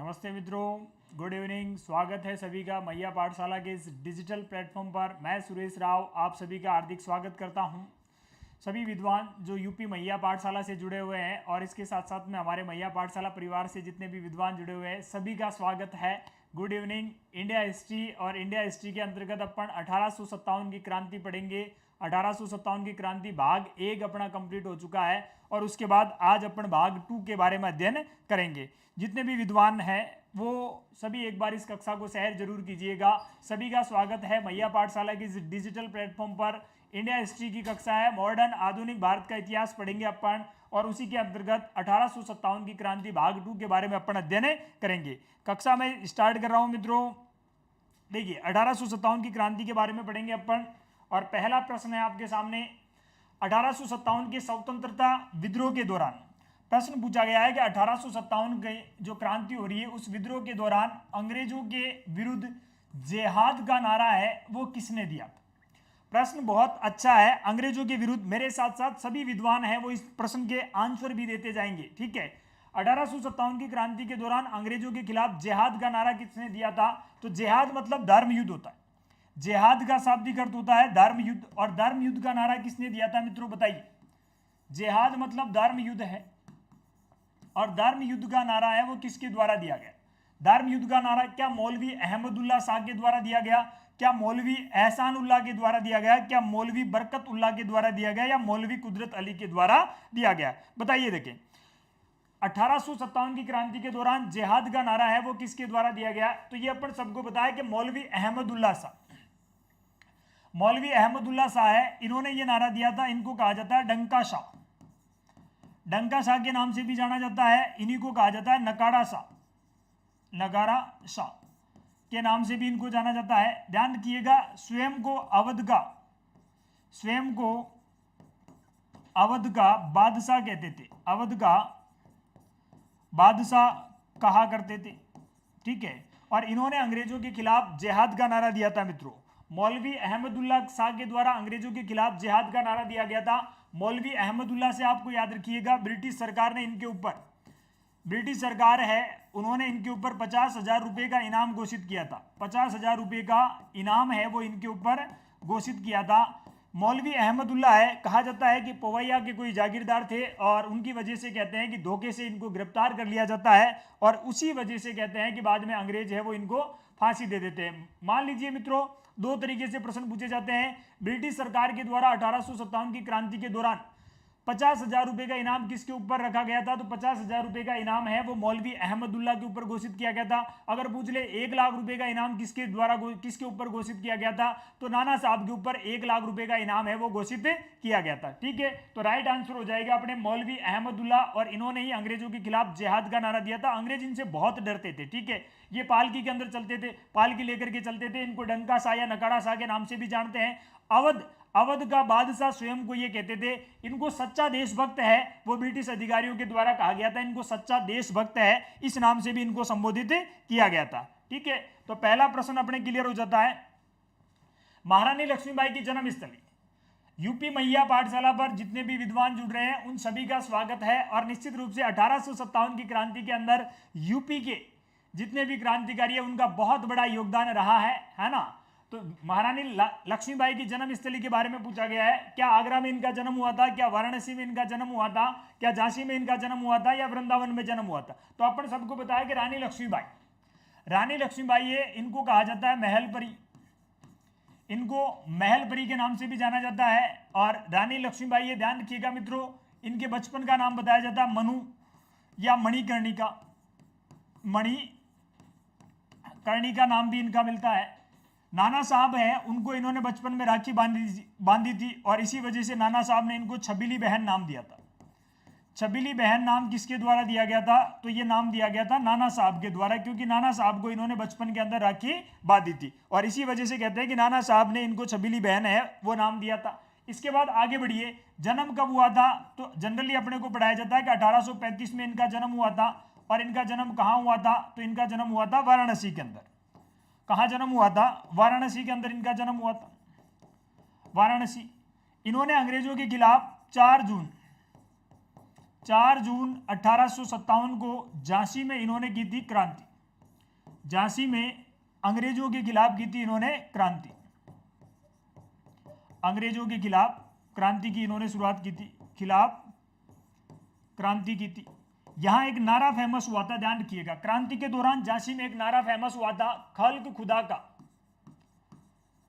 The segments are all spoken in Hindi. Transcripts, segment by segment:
नमस्ते मित्रों, गुड इवनिंग। स्वागत है सभी का मैया पाठशाला के इस डिजिटल प्लेटफॉर्म पर। मैं सुरेश राव आप सभी का हार्दिक स्वागत करता हूं। सभी विद्वान जो यूपी मैया पाठशाला से जुड़े हुए हैं और इसके साथ साथ में हमारे मैया पाठशाला परिवार से जितने भी विद्वान जुड़े हुए हैं सभी का स्वागत है। Good evening. इंडिया हिस्ट्री और इंडिया हिस्ट्री के अंतर्गत अपन 1857 की क्रांति पढ़ेंगे। 1857 की क्रांति भाग 1 अपना कंप्लीट हो चुका है और उसके बाद आज अपन भाग 2 के बारे में अध्ययन करेंगे। जितने भी विद्वान हैं वो सभी एक बार इस कक्षा को सैर जरूर कीजिएगा। सभी का स्वागत है मैया पाठशाला की इस डिजिटल प्लेटफॉर्म पर। इंडिया हिस्ट्री की कक्षा है, मॉडर्न आधुनिक भारत का इतिहास पढ़ेंगे अपन और उसी के अंतर्गत 1857 की क्रांति भाग 2 के बारे में अपन अध्ययन करेंगे। कक्षा में स्टार्ट कर रहा हूं मित्रों। देखिए 1857 की क्रांति के बारे में पढ़ेंगे अपन और पहला प्रश्न है आपके सामने। 1857 के स्वतंत्रता विद्रोह के दौरान प्रश्न पूछा गया है कि 1857 के जो क्रांति हो रही है उस विद्रोह के दौरान अंग्रेजों के विरुद्ध जिहाद का नारा है वो किसने दिया। प्रश्न बहुत अच्छा है। अंग्रेजों के विरुद्ध मेरे साथ साथ सभी विद्वान हैं वो इस प्रश्न के आंसर भी देते जाएंगे, ठीक है। 1857 की क्रांति के दौरान अंग्रेजों के खिलाफ जिहाद का नारा किसने दिया था। तो जिहाद मतलब धर्म युद्ध होता है। जिहाद का शाब्दिक अर्थ होता है धर्म युद्ध और धर्म युद्ध का नारा किसने दिया था मित्रों बताइए। जिहाद मतलब धर्म युद्ध है और धर्म युद्ध का नारा है वो किसके द्वारा दिया गया। धर्म युद्ध का नारा क्या मौलवी अहमदुल्ला शाह के द्वारा दिया गया, क्या मौलवी एहसान उल्लाह के द्वारा दिया गया, क्या मौलवी बरकत उल्लाह के द्वारा दिया गया या मौलवी कुदरत अली के द्वारा दिया गया। बताइए। देखें 1857 की क्रांति के दौरान जिहाद का नारा है वो किसके द्वारा दिया गया। तो ये अपन सबको बताया कि मौलवी अहमदुल्ला शाह। मौलवी अहमदुल्ला शाह है, इन्होंने ये नारा दिया था। इनको कहा जाता है डंका शाह। डंका शाह के नाम से भी जाना जाता है। इन्हीं को कहा जाता है नगाड़ा शाह। नगाड़ा शाह के नाम से भी इनको जाना जाता है। ध्यान रखिएगा स्वयं को अवध का बादशाह कहते थे। अवध का बादशाह कहा करते थे, ठीक है। और इन्होंने अंग्रेजों के खिलाफ जिहाद का नारा दिया था मित्रों। मौलवी अहमदुल्ला शाह के द्वारा अंग्रेजों के खिलाफ जिहाद का नारा दिया गया था। मौलवी अहमदुल्ला से आपको याद रखिएगा ब्रिटिश सरकार ने इनके ऊपर, ब्रिटिश सरकार है उन्होंने इनके ऊपर 50,000 रुपये का इनाम घोषित किया था। 50,000 रुपये का इनाम है वो इनके ऊपर घोषित किया था। मौलवी अहमदुल्ला है, कहा जाता है कि पवैया के कोई जागीरदार थे और उनकी वजह से कहते हैं कि धोखे से इनको गिरफ्तार कर लिया जाता है और उसी वजह से कहते हैं कि बाद में अंग्रेज है वो इनको फांसी दे देते हैं। मान लीजिए मित्रों दो तरीके से प्रश्न पूछे जाते हैं। ब्रिटिश सरकार के द्वारा 1857 की क्रांति के दौरान 50,000 रुपये का इनाम किसके ऊपर रखा गया था। तो 50,000 रुपये का इनाम है वो मौलवी अहमदुल्ला के ऊपर घोषित किया गया था। अगर पूछ ले 1 लाख रुपए का इनाम किसके ऊपर घोषित किया गया था तो नाना साहब के ऊपर 1 लाख रुपए का इनाम है वो घोषित किया गया था, ठीक है। तो राइट आंसर हो जाएगा अपने मौलवी अहमदुल्ला और इन्होंने ही अंग्रेजों के खिलाफ जिहाद का नारा दिया था। अंग्रेज इनसे बहुत डरते थे, ठीक है। ये पालकी के अंदर चलते थे, पालकी लेकर के चलते थे। इनको डंका शाह या नगाड़ा शाह के नाम से भी जानते हैं। अवध का बादशाह स्वयं को ये कहते थे। इनको सच्चा देशभक्त है वो ब्रिटिश अधिकारियों के द्वारा कहा गया था। इनको सच्चा देशभक्त है इस नाम से भी इनको संबोधित किया गया था, ठीक है। तो पहला प्रश्न अपने क्लियर हो जाता है। महारानी लक्ष्मीबाई की जन्मस्थली। यूपी मैया पाठशाला पर जितने भी विद्वान जुड़ रहे हैं उन सभी का स्वागत है और निश्चित रूप से 1857 की क्रांति के अंदर यूपी के जितने भी क्रांतिकारी है उनका बहुत बड़ा योगदान रहा है ना। तो महारानी लक्ष्मीबाई की जन्मस्थली के बारे में पूछा गया है। क्या आगरा में इनका जन्म हुआ था, क्या वाराणसी में इनका जन्म हुआ था, क्या झांसी में इनका जन्म हुआ था या वृंदावन में जन्म हुआ था। तो अपन सबको बताया कि रानी लक्ष्मीबाई है, इनको कहा जाता है महल परी। इनको महल परी के नाम से भी जाना जाता है। और रानी लक्ष्मीबाई है, ध्यान रखिएगा मित्रों, इनके बचपन का नाम बताया जाता है मनु या मणिकर्णिका। मणिकर्णिका नाम भी इनका मिलता है। नाना साहब हैं, उनको इन्होंने बचपन में राखी बांधी थी और इसी वजह से नाना साहब ने इनको छबीली बहन नाम दिया था। छबीली बहन नाम किसके द्वारा दिया गया था। तो ये नाम दिया गया था नाना साहब के द्वारा, क्योंकि नाना साहब को इन्होंने बचपन के अंदर राखी बांधी थी और इसी वजह से कहते हैं कि नाना साहब ने इनको छबीली बहन है वो नाम दिया था। इसके बाद आगे बढ़िए, जन्म कब हुआ था। तो जनरली अपने को पढ़ाया जाता है कि 1835 में इनका जन्म हुआ था। और इनका जन्म कहाँ हुआ था। तो इनका जन्म हुआ था वाराणसी के अंदर। कहाँ जन्म हुआ था। वाराणसी के अंदर इनका जन्म हुआ था, वाराणसी। इन्होंने अंग्रेजों के खिलाफ 4 जून 1857 को झांसी में इन्होंने की थी क्रांति। झांसी में अंग्रेजों के खिलाफ की थी इन्होंने क्रांति, अंग्रेजों के खिलाफ क्रांति की इन्होंने शुरुआत की थी, खिलाफ क्रांति की थी। यहां एक नारा फेमस हुआ था, ध्यान रखिएगा, क्रांति के दौरान झांसी में एक नारा फेमस हुआ था, खल्क खुदा का,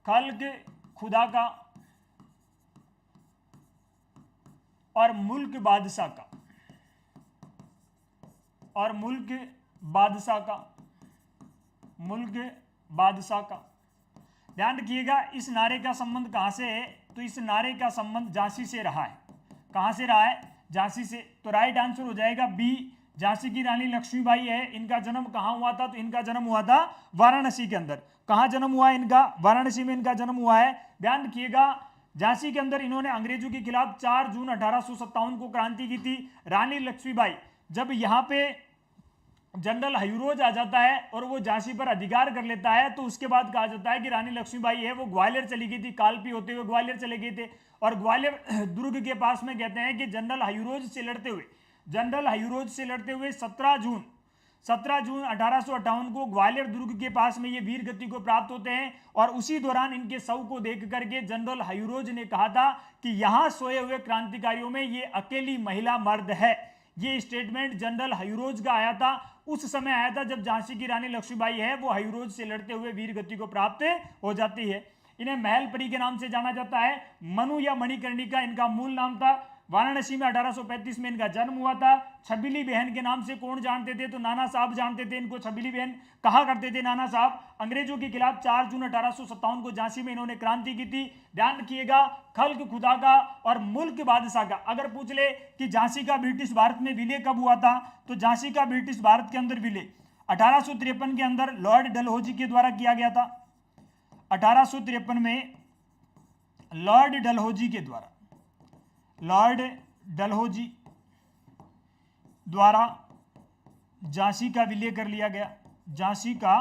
खल्क खुदा का और मुल्क बादशाह का, और मुल्क बादशाह का, मुल्क बादशाह का। ध्यान रखिएगा, इस नारे का संबंध कहां से है? तो इस नारे का संबंध झांसी से रहा है। कहां से रहा है? झांसी से। तो राइट आंसर हो जाएगा बी, झांसी की रानी लक्ष्मीबाई है। इनका जन्म कहां हुआ था? तो इनका जन्म हुआ था वाराणसी के अंदर। कहां जन्म हुआ है इनका? वाराणसी में इनका जन्म हुआ है। ध्यान रखिएगा, झांसी के अंदर इन्होंने अंग्रेजों के खिलाफ 4 जून 1857 को क्रांति की थी। रानी लक्ष्मीबाई, जब यहां पे जनरल हयूरोज आ जाता है और वो झांसी पर अधिकार कर लेता है, तो उसके बाद कहा जाता है कि रानी लक्ष्मीबाई है वो ग्वालियर चली गई थी, कालपी होते हुए ग्वालियर चले गए थे। और ग्वालियर दुर्ग के पास में कहते हैं कि जनरल हयूरोज से लड़ते हुए, जनरल हयूरोज से लड़ते हुए 17 जून 1858 को ग्वालियर दुर्ग के पास में ये वीर गति को प्राप्त होते हैं। और उसी दौरान इनके शव को देख करके जनरल हयूरोज ने कहा था कि यहां सोए हुए क्रांतिकारियों में ये अकेली महिला मर्द है। ये स्टेटमेंट जनरल हयूरोज का आया था, उस समय आया था जब झांसी की रानी लक्ष्मीबाई है वो हयूरोज से लड़ते हुए वीर गति को प्राप्त हो जाती है। इन्हें महल परी के नाम से जाना जाता है। मनु या मणिकर्णिका इनका मूल नाम था। वाराणसी में 1835 में इनका जन्म हुआ था। छबीली बहन के नाम से कौन जानते थे? तो नाना साहब जानते थे इनको, छबीली बहन कहा करते थे नाना साहब। अंग्रेजों के खिलाफ 4 जून 1857 को झांसी में इन्होंने क्रांति की थी। ध्यान रखिएगा, खल्क खुदा का और मुल्क बादशाह का। अगर पूछ ले कि झांसी का ब्रिटिश भारत में विलय कब हुआ था, तो झांसी का ब्रिटिश भारत के अंदर विलय 1853 के अंदर लॉर्ड डलहौजी के द्वारा किया गया था। 1853 में लॉर्ड डलहौजी के द्वारा, लॉर्ड डलहौजी द्वारा झांसी का विलय कर लिया गया। झांसी का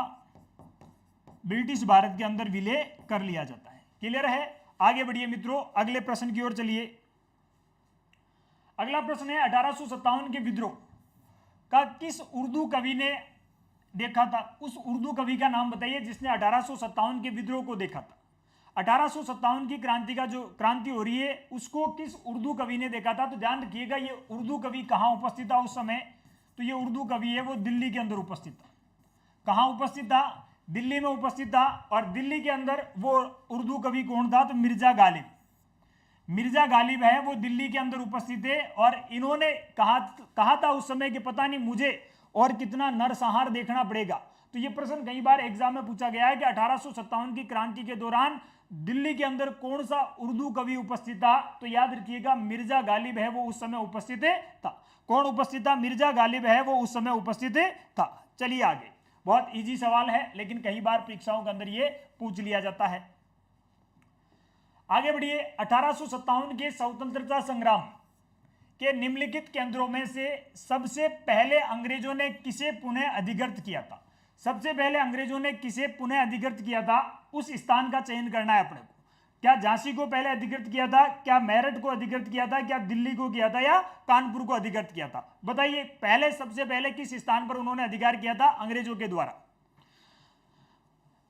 ब्रिटिश भारत के अंदर विलय कर लिया जाता है। क्लियर है? आगे बढ़िए मित्रों, अगले प्रश्न की ओर चलिए। अगला प्रश्न है 1857 के विद्रोह का किस उर्दू कवि ने देखा था? उस उर्दू कवि का नाम बताइए जिसने 1857 के विद्रोह को देखा था। 1857 की क्रांति का जो क्रांति हो रही है उसको किस उर्दू कवि ने देखा था? तो ध्यान रखिएगा, ये उर्दू कवि कहाँ उपस्थित था उस समय? तो ये उर्दू कवि है वो दिल्ली के अंदर उपस्थित था। कहाँ उपस्थित था? दिल्ली में उपस्थित था। और दिल्ली के अंदर वो उर्दू कवि कौन था? तो मिर्जा गालिब। मिर्जा गालिब है वो दिल्ली के अंदर उपस्थित है। और इन्होंने कहा था उस समय कि पता नहीं मुझे और कितना नरसंहार देखना पड़ेगा। तो ये प्रश्न कई बार एग्जाम में पूछा गया है कि 1857 की क्रांति के दौरान दिल्ली के अंदर कौन सा उर्दू कवि उपस्थित था? तो याद रखिएगा, मिर्जा गालिब है वो उस समय उपस्थित था। कौन उपस्थित था? मिर्जा गालिब है वो उस समय उपस्थित था। चलिए आगे, बहुत इजी सवाल है लेकिन कई बार परीक्षाओं के अंदर ये पूछ लिया जाता है। आगे बढ़िए, 1857 के स्वतंत्रता संग्राम के निम्नलिखित केंद्रों में से सबसे पहले अंग्रेजों ने किसे पुनः अधिकृत किया था? सबसे पहले अंग्रेजों ने किसे पुनः अधिकृत किया था, उस स्थान का चयन करना है अपने को। क्या झांसी को पहले अधिकृत किया था, क्या मेरठ को अधिकृत किया था, क्या दिल्ली को किया था, या कानपुर को अधिकृत किया था? बताइए, पहले सबसे पहले किस स्थान पर उन्होंने अधिकार किया था अंग्रेजों के द्वारा?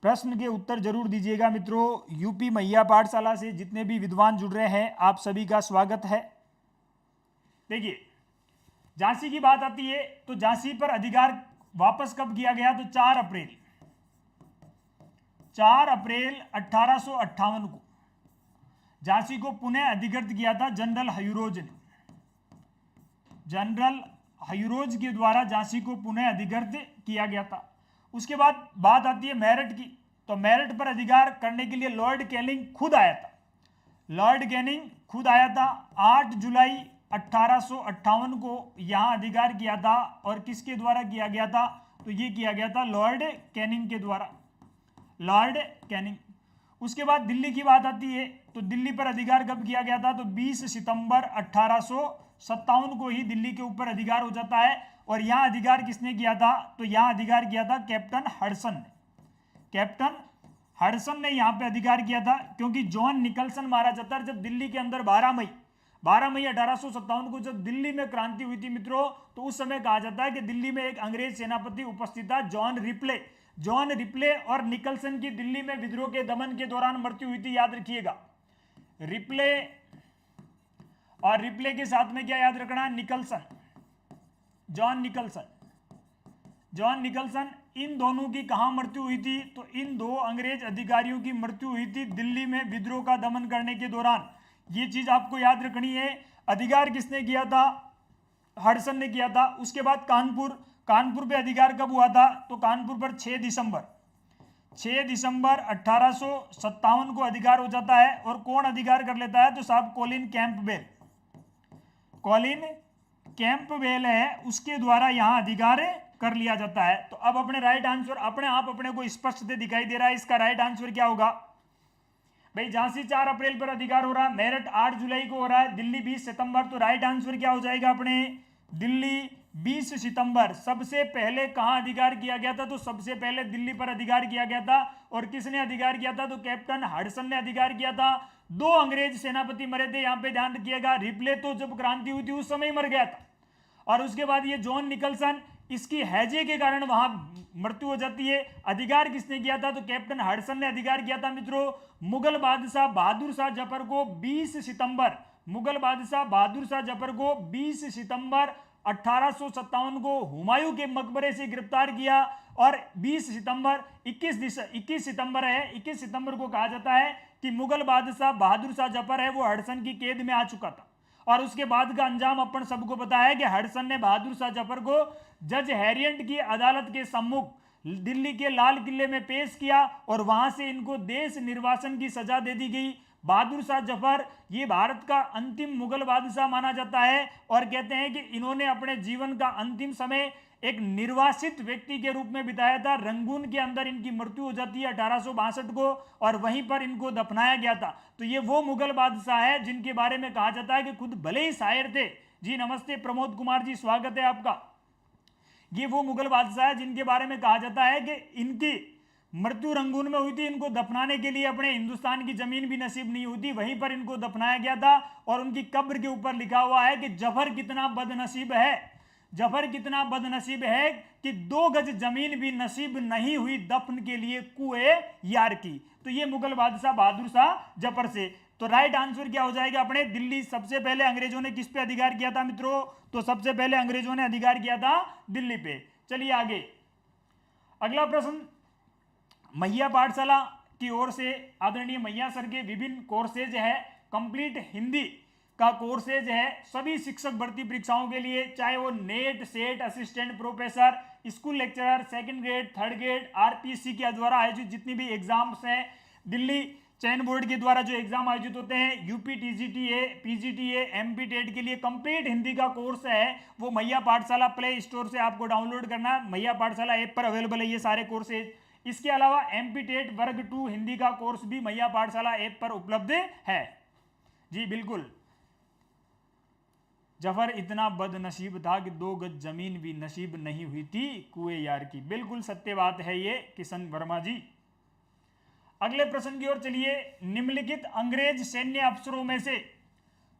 प्रश्न के उत्तर जरूर दीजिएगा मित्रों। यूपी मैया पाठशाला से जितने भी विद्वान जुड़ रहे हैं आप सभी का स्वागत है। देखिए, झांसी की बात आती है तो झांसी पर अधिकार वापस कब किया गया? तो 4 अप्रैल 1858 को झांसी को पुनः अधिकृत किया था जनरल हयूरोज ने। जनरल हयूरोज के द्वारा झांसी को पुनः अधिकृत किया गया था। उसके बाद बात आती है मेरठ की। तो मेरठ पर अधिकार करने के लिए लॉर्ड कैनिंग खुद आया था। लॉर्ड कैनिंग खुद आया था। 8 जुलाई 1858 को यहां अधिकार किया था। और किसके द्वारा किया गया था? तो ये किया गया था लॉर्ड कैनिंग के द्वारा, लॉर्ड कैनिंग। उसके बाद दिल्ली की बात आती है तो दिल्ली पर अधिकार कब किया गया था? तो 20 सितंबर 1857 को ही दिल्ली के ऊपर अधिकार हो जाता है। और यहां अधिकार किसने किया था? तो यहां अधिकार किया था कैप्टन हडसन ने। कैप्टन हडसन ने यहां पे अधिकार किया था, क्योंकि जॉन निकलसन मारा जाता है जब दिल्ली के अंदर 12 मई 1857 को जब दिल्ली में क्रांति हुई थी मित्रों, तो उस समय कहा जाता है कि दिल्ली में एक अंग्रेज सेनापति उपस्थित था, जॉन रिप्ले। जॉन रिप्ले और निकलसन की दिल्ली में विद्रोह के दमन के दौरान मृत्यु हुई थी, याद रखिएगा। रिप्ले और रिप्ले के साथ में क्या याद रखना, Nicholson, John Nicholson. John Nicholson, इन दोनों की कहां मृत्यु हुई थी, तो इन दो अंग्रेज अधिकारियों की मृत्यु हुई थी दिल्ली में विद्रोह का दमन करने के दौरान। ये चीज आपको याद रखनी है। अधिकार किसने किया था, हडसन ने किया था। उसके बाद कानपुर पे अधिकार कब हुआ था, तो कानपुर पर 6 दिसंबर 1857 को अधिकार हो जाता है। और कौन अधिकार कर लेता है, तो साहब कॉलिन कैंपबेल है, उसके द्वारा यहां अधिकार कर लिया जाता है। तो अब अपने राइट आंसर अपने को स्पष्ट दिखाई दे रहा है। इसका राइट आंसर क्या होगा भाई, झांसी 4 अप्रैल पर अधिकार हो रहा है, मेरठ 8 जुलाई को हो रहा है, दिल्ली 20 सितंबर। तो राइट आंसर क्या हो जाएगा अपने, दिल्ली 20 सितंबर। सबसे पहले कहां अधिकार किया गया था, तो सबसे पहले दिल्ली पर अधिकार किया गया था। और किसने अधिकार किया था, तो कैप्टन हडसन ने अधिकार किया था। 2 अंग्रेज सेनापति मरे थे, यहां पे ध्यान रखिएगा। रिप्ले तो जब क्रांति हुई थी उस समय मर गया था। और उसके बाद ये जॉन निकलसन, इसकी हैजे के कारण वहां मृत्यु हो जाती है। अधिकार किसने किया था, तो कैप्टन हडसन ने अधिकार किया था मित्रों। मुगल बादशाह बहादुर शाह जफर को 20 सितंबर 1857 को हुमायूं के मकबरे से गिरफ्तार किया। और 21 सितंबर को कहा जाता है कि मुगल बादशाह बहादुर शाह जफर है वो हडसन की कैद में आ चुका था। और उसके बाद का अंजाम अपन सबको पता है कि हडसन ने बहादुर शाह जफर को जज हैरियट की अदालत के सम्मुख दिल्ली के लाल किले में पेश किया और वहां से इनको देश निर्वासन की सजा दे दी गई। बहादुर शाह जफर ये भारत का अंतिम मुगल बादशाह माना जाता है। और कहते हैं कि इन्होंने अपने जीवन का अंतिम समय एक निर्वासित व्यक्ति के रूप में बिताया था। रंगून के अंदर इनकी मृत्यु हो जाती है 1862 को, और वहीं पर इनको दफनाया गया था। तो ये वो मुगल बादशाह है जिनके बारे में कहा जाता है कि खुद भले ही शायर थे। जी नमस्ते प्रमोद कुमार जी, स्वागत है आपका। ये वो मुगल बादशाह है जिनके बारे में कहा जाता है कि इनकी मृत्यु रंगून में हुई थी। इनको दफनाने के लिए अपने हिंदुस्तान की जमीन भी नसीब नहीं हुई थी, वहीं पर इनको दफनाया गया था। और उनकी कब्र के ऊपर लिखा हुआ है कि जफर कितना बदनसीब है कि 2 गज जमीन भी नसीब नहीं हुई दफन के लिए कुएं यार की। तो ये मुगल बादशाह बहादुर शाह जफर से। तो राइट आंसर क्या हो जाएगा अपने, दिल्ली। सबसे पहले अंग्रेजों ने किस पे अधिकार किया था मित्रों, तो सबसे पहले अंग्रेजों ने अधिकार किया था दिल्ली पे। चलिए आगे, अगला प्रश्न मैया पाठशाला की ओर से आदरणीय मैया सर के विभिन्न कोर्सेज है। कंप्लीट हिंदी का कोर्सेज है सभी शिक्षक भर्ती परीक्षाओं के लिए, चाहे वो net, set, assistant professor, school lecturer, 2nd grade, 3rd grade, RPC के द्वारा आयोजित जितनी भी एग्जाम्स हैं, दिल्ली चयन बोर्ड के द्वारा जो एग्जाम आयोजित होते हैं, यूपी टीजीटीए, पीजीटीए, एमपी टेट के लिए कंप्लीट हिंदी का कोर्स है वो मैया पाठशाला प्ले स्टोर से आपको डाउनलोड करना। मैया पाठशाला ऐप पर अवेलेबल है ये सारे कोर्सेज। इसके अलावा एमपी टेट वर्ग 2 हिंदी का कोर्स भी मैया पाठशाला ऐप पर उपलब्ध है। जी बिल्कुल, जफर इतना बदनसीब था कि 2 गज जमीन भी नसीब नहीं हुई थी कुएं यार की। बिल्कुल सत्य बात है ये किशन वर्मा जी। अगले प्रश्न की ओर चलिए। निम्नलिखित अंग्रेज सैन्य अफसरों में से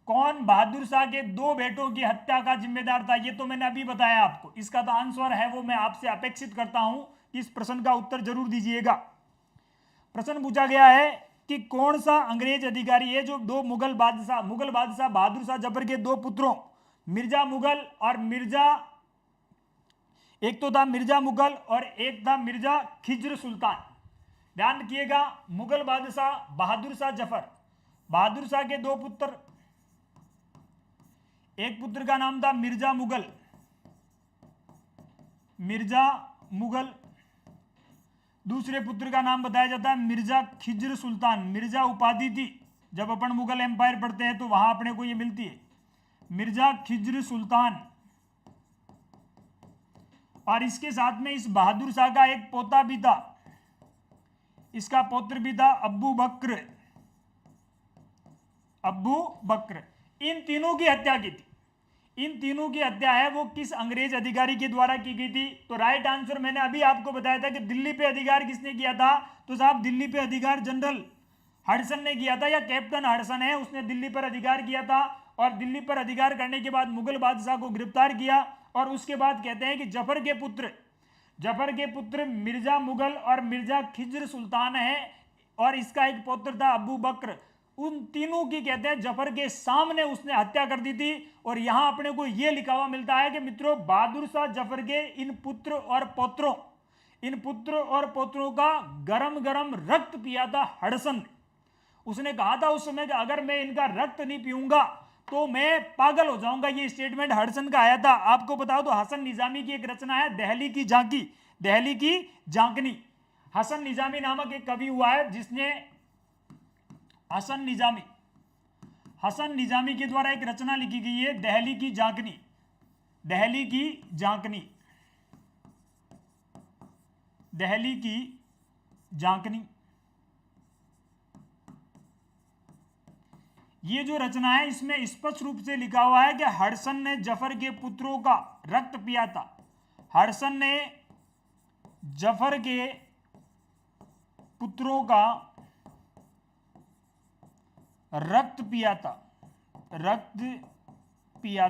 कौन बहादुर शाह के 2 बेटों की हत्या का जिम्मेदार था, ये तो मैंने अभी बताया आपको। इसका तो आंसर है वो मैं आपसे अपेक्षित करता हूं कि इस प्रश्न का उत्तर जरूर दीजिएगा। प्रश्न पूछा गया है कि कौन सा अंग्रेज अधिकारी है जो 2 मुगल बादशाह बहादुर शाह जफर के 2 पुत्रों मिर्जा मुगल और एक तो था मिर्जा मुगल और एक था मिर्जा खिज्र सुल्तान। ध्यान रखिएगा, मुगल बादशाह बहादुर शाह जफर, बहादुर शाह के 2 पुत्र, एक पुत्र का नाम था मिर्जा मुगल, दूसरे पुत्र का नाम बताया जाता है मिर्जा खिज्र सुल्तान। मिर्जा उपाधि थी, जब अपन मुगल एम्पायर पढ़ते हैं तो वहां अपने को ये मिलती है, मिर्जा खिज्र सुल्तान। और इसके साथ में इस बहादुर शाह का एक पोता भी था, इसका पौत्र भी था अब्बू बक्र। इन तीनों की हत्या की थी। इन तीनों की हत्या है वो किस अंग्रेज अधिकारी के द्वारा की गई थी, तो राइट आंसर मैंने अभी आपको बताया था कि दिल्ली पे अधिकार किसने किया था, तो साहब दिल्ली पे अधिकार जनरल हडसन ने किया था, या कैप्टन हडसन है उसने दिल्ली पर अधिकार किया था। और दिल्ली पर अधिकार करने के बाद मुगल बादशाह को गिरफ्तार किया। और उसके बाद कहते हैं कि जफर के पुत्र जफर के पुत्र मिर्जा मुगल और मिर्जा खिज्र सुल्तान है, और इसका एक पुत्र था अबू बकर। उन तीनों की कहते हैं जफर के सामने उसने हत्या कर दी थी। और यहां अपने को यह लिखा हुआ मिलता है कि मित्रों, बहादुर शाह जफर के इन पुत्र और पौत्रों का गरम गरम रक्त पिया था हडसन ने। उसने कहा था उस समय कि अगर मैं इनका रक्त नहीं पीऊंगा तो मैं पागल हो जाऊंगा। ये स्टेटमेंट हडसन का आया था। आपको बताओ तो हसन निजामी की एक रचना है दहली की झांकी, दहली की झांकनी। हसन निजामी नामक एक कवि हुआ है जिसने हसन निजामी के द्वारा एक रचना लिखी गई है दहली की झांकनी, दहली की झांकनी, दहली की झांकनी। ये जो रचना है इसमें स्पष्ट रूप से लिखा हुआ है कि हडसन ने जफर के पुत्रों का रक्त पिया था। हडसन ने जफर के पुत्रों का रक्त पिया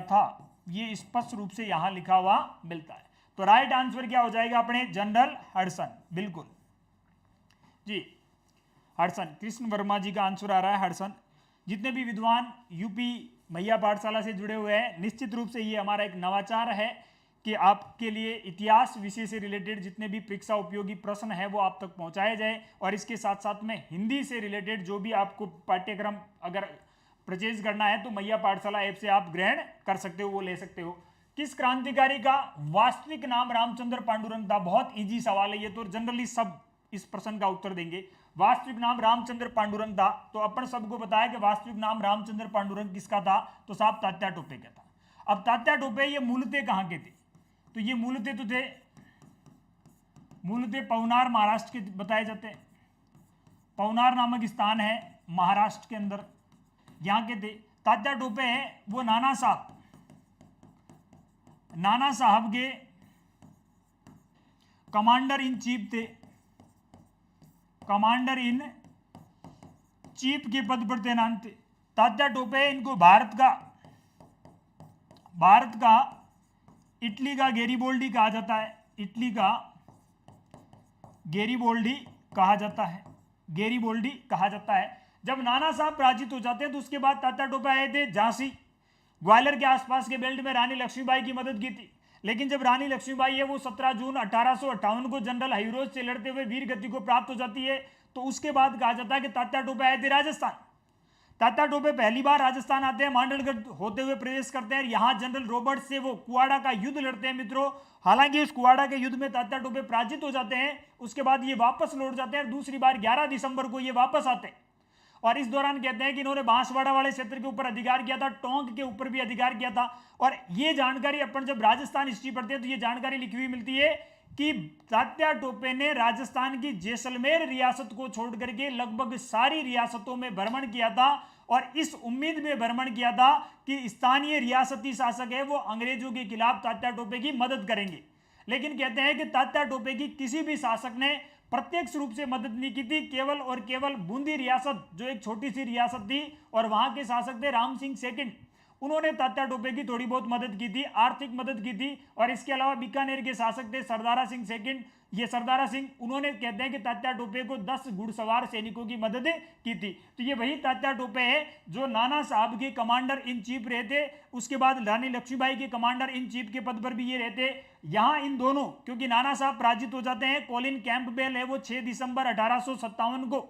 था, ये स्पष्ट रूप से यहां लिखा हुआ मिलता है। तो राइट आंसर क्या हो जाएगा अपने? जनरल हडसन, बिल्कुल जी, हडसन। कृष्ण वर्मा जी का आंसर आ रहा है हडसन। जितने भी विद्वान यूपी मैया पाठशाला से जुड़े हुए हैं, निश्चित रूप से ये हमारा एक नवाचार है कि आपके लिए इतिहास विषय से रिलेटेड जितने भी परीक्षा उपयोगी प्रश्न है वो आप तक पहुंचाए जाए, और इसके साथ साथ में हिंदी से रिलेटेड जो भी आपको पाठ्यक्रम अगर परचेज करना है तो मैया पाठशाला ऐप से आप ग्रहण कर सकते हो, वो ले सकते हो। किस क्रांतिकारी का वास्तविक नाम रामचंद्र पांडुरंग था? बहुत इजी सवाल है ये तो, जनरली सब इस प्रश्न का उत्तर देंगे। वास्तविक नाम रामचंद्र पांडुरंग था, तो अपन सबको बताया कि वास्तविक नाम रामचंद्र पांडुरंग किसका था? तो साहब तात्या टोपे का था। अब तात्या टोपे ये मूलतः कहाँ के थे? तो ये मूलतः पवनार महाराष्ट्र के बताए जाते हैं। पवनार नामक स्थान है महाराष्ट्र के अंदर, यहाँ के थे। तात्या टोपे है वो नाना साहब के कमांडर इन चीफ थे, कमांडर इन चीफ के पद पर तैनात थे। तात्या टोपे इनको भारत का इटली का गैरीबोल्डी कहा जाता है, इटली का गैरीबोल्डी कहा जाता है, गैरीबोल्डी कहा जाता है। जब नाना साहब पराजित हो जाते हैं तो उसके बाद तात्या टोपे आए थे झांसी, ग्वालियर के आसपास के बेल्ट में रानी लक्ष्मीबाई की मदद की थी। लेकिन जब रानी लक्ष्मीबाई है वो 17 जून 1858 को जनरल हयूरोज से लड़ते हुए वीर गति को प्राप्त हो जाती है, तो उसके बाद कहा जाता है कि तात्या टोपे आए थे राजस्थान। तात्या टोपे पहली बार राजस्थान आते हैं, मांडलगढ़ होते हुए प्रवेश करते हैं, यहाँ जनरल रॉबर्ट से वो कुआड़ा का युद्ध लड़ते हैं मित्रों। हालांकि इस कुआड़ा के युद्ध में तात्या टोपे पराजित हो जाते हैं, उसके बाद ये वापस लौट जाते हैं। दूसरी बार 11 दिसंबर को ये वापस आते हैं, और इस दौरान कहते हैं कि इन्होंने बांसवाड़ा वाले क्षेत्र के ऊपर अधिकार किया था, टोंक के ऊपर भी अधिकार किया था। और ये जानकारी अपन जब राजस्थान हिस्ट्री पढ़ते हैं तो ये जानकारी लिखी हुई मिलती है कि तात्या टोपे ने राजस्थान की जैसलमेर रियासत को छोड़ करके लगभग सारी रियासतों में भ्रमण किया था, और इस उम्मीद में भ्रमण किया था कि स्थानीय रियासती शासक है वो अंग्रेजों के खिलाफ तात्या टोपे की मदद करेंगे। लेकिन कहते हैं कि तात्या टोपे की किसी भी शासक ने प्रत्यक्ष रूप से मदद नहीं की थी। केवल और केवल बूंदी रियासत जो एक छोटी सी रियासत थी और वहां के शासक थे राम सिंह सेकंड, उन्होंने तात्या टोपे की थोड़ी बहुत मदद की थी, आर्थिक मदद की थी। और इसके अलावा बीकानेर के शासक थे सरदारा सिंह सेकंड, ये सरदारा सिंह, उन्होंने कहते हैं कि तात्या टोपे को 10 घुड़सवार सैनिकों की मदद की थी। तो ये वही तात्या टोपे है जो नाना साहब के कमांडर इन चीफ रहे थे, उसके बाद रानी लक्ष्मीबाई के कमांडर इन चीफ के पद पर भी ये रहते। यहाँ इन दोनों, क्योंकि नाना साहब पराजित हो जाते हैं, कॉलिन कैंपबेल है वो 6 दिसंबर 1857 को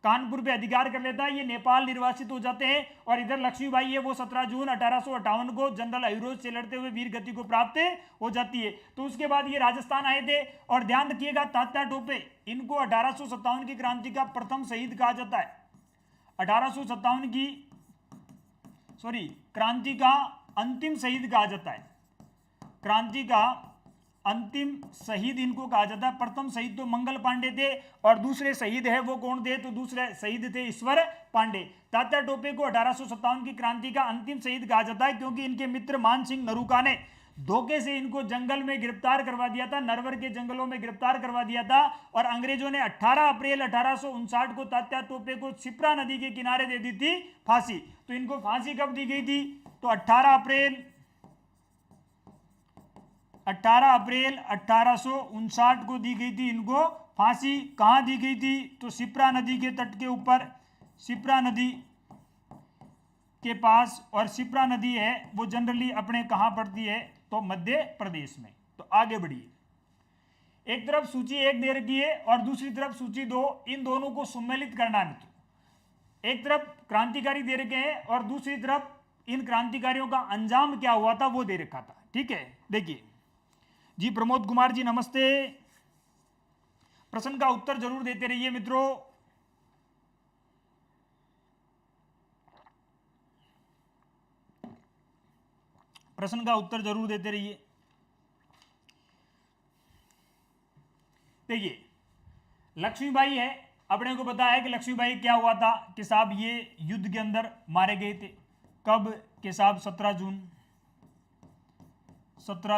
कानपुर पे अधिकार कर लेता है, ये नेपाल निर्वासित हो जाते हैं। और इधर लक्ष्मीबाई है वो 17 जून 1858 को जनरल हयूरोज से लड़ते हुए वीर गति को प्राप्त हो जाती है। तो उसके बाद ये राजस्थान आए थे। और ध्यान रखिएगा तात्या टोपे, इनको 1857 की क्रांति का प्रथम शहीद कहा जाता है। 1857 की क्रांति का अंतिम शहीद कहा जाता है, क्रांति का अंतिम शहीद इनको कहा जाता है। प्रथम शहीद तो मंगल पांडे थे, और दूसरे शहीद है वो कौन थे? तो दूसरे शहीद थे ईश्वर पांडे। तात्या टोपे को 1857 की क्रांति का अंतिम शहीद कहा जाता है क्योंकि इनके मित्र मानसिंह नरूका ने धोखे से इनको जंगल में गिरफ्तार करवा दिया था, नरवर के जंगलों में गिरफ्तार करवा दिया था। और अंग्रेजों ने 18 अप्रैल 1859 को तात्या टोपे को शिप्रा नदी के किनारे दे दी थी फांसी। तो इनको फांसी कब दी गई थी? तो 18 18 अप्रैल 1859 को दी गई थी इनको फांसी। कहाँ दी गई थी? तो शिप्रा नदी के तट के ऊपर, शिप्रा नदी के पास। और शिप्रा नदी है वो जनरली अपने कहाँ पड़ती है? तो मध्य प्रदेश में। तो आगे बढ़िए, एक तरफ सूची 1 दे रखी है और दूसरी तरफ सूची 2, इन दोनों को सम्मिलित करना है मित्रों। एक तरफ क्रांतिकारी दे रखे हैं और दूसरी तरफ इन क्रांतिकारियों का अंजाम क्या हुआ था वो दे रखा था। ठीक है, देखिए जी, प्रमोद कुमार जी नमस्ते। प्रश्न का उत्तर जरूर देते रहिए मित्रों। प्रश्न का उत्तर जरूर देते रहिए। देखिए, लक्ष्मीबाई है, अपने को पता है कि लक्ष्मीबाई क्या हुआ था कि साहब ये युद्ध के अंदर मारे गए थे। कब के साहब? 17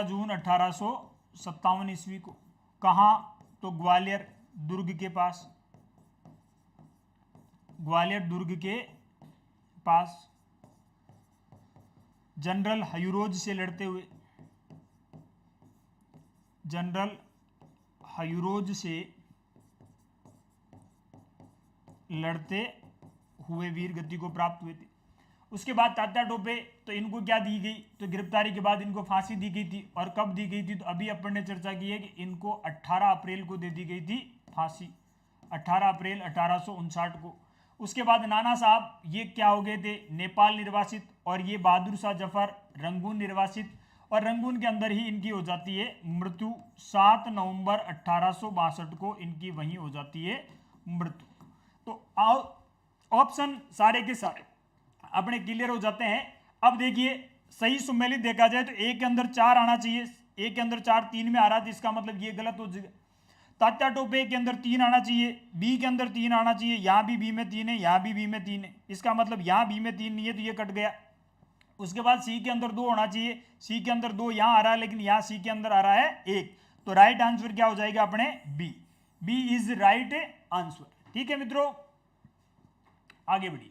जून 1857 ईस्वी को। कहाँ? तो ग्वालियर दुर्ग के पास, ग्वालियर दुर्ग के पास जनरल हयूरोज से लड़ते हुए, जनरल हयूरोज से लड़ते हुए वीर गति को प्राप्त हुए थे। उसके बाद तात्या टोपे, तो इनको क्या दी गई? तो गिरफ्तारी के बाद इनको फांसी दी गई थी। और कब दी गई थी? तो अभी अपन ने चर्चा की है कि इनको 18 अप्रैल को दे दी गई थी फांसी, 18 अप्रैल 1859 को। उसके बाद नाना साहब ये क्या हो गए थे? नेपाल निर्वासित। और ये बहादुर शाह जफर रंगून निर्वासित। और रंगून के अंदर ही इनकी हो जाती है मृत्यु। 7 नवंबर 1862 को इनकी वहीं हो जाती है मृत्यु। तो ऑप्शन सारे के सारे अपने क्लियर हो जाते हैं। अब देखिए, सही सुमेलित देखा जाए तो ए के अंदर 4 आना चाहिए, ए के अंदर 4 3 में आ रहा था, इसका मतलब ये गलत हो जाएगा। तात्या टोपे के अंदर 3 आना चाहिए, बी के अंदर 3 आना चाहिए, यहाँ भी बी में 3 है, यहाँ भी बी में 3 है, इसका मतलब यहाँ बी में 3 नहीं है तो ये कट गया। उसके बाद सी के अंदर 2 होना चाहिए, सी के अंदर 2 यहाँ आ रहा है लेकिन यहाँ सी के अंदर आ रहा है 1, तो राइट आंसर क्या हो जाएगा अपने? B. B is right answer. ठीक है मित्रों, आगे बढ़िए।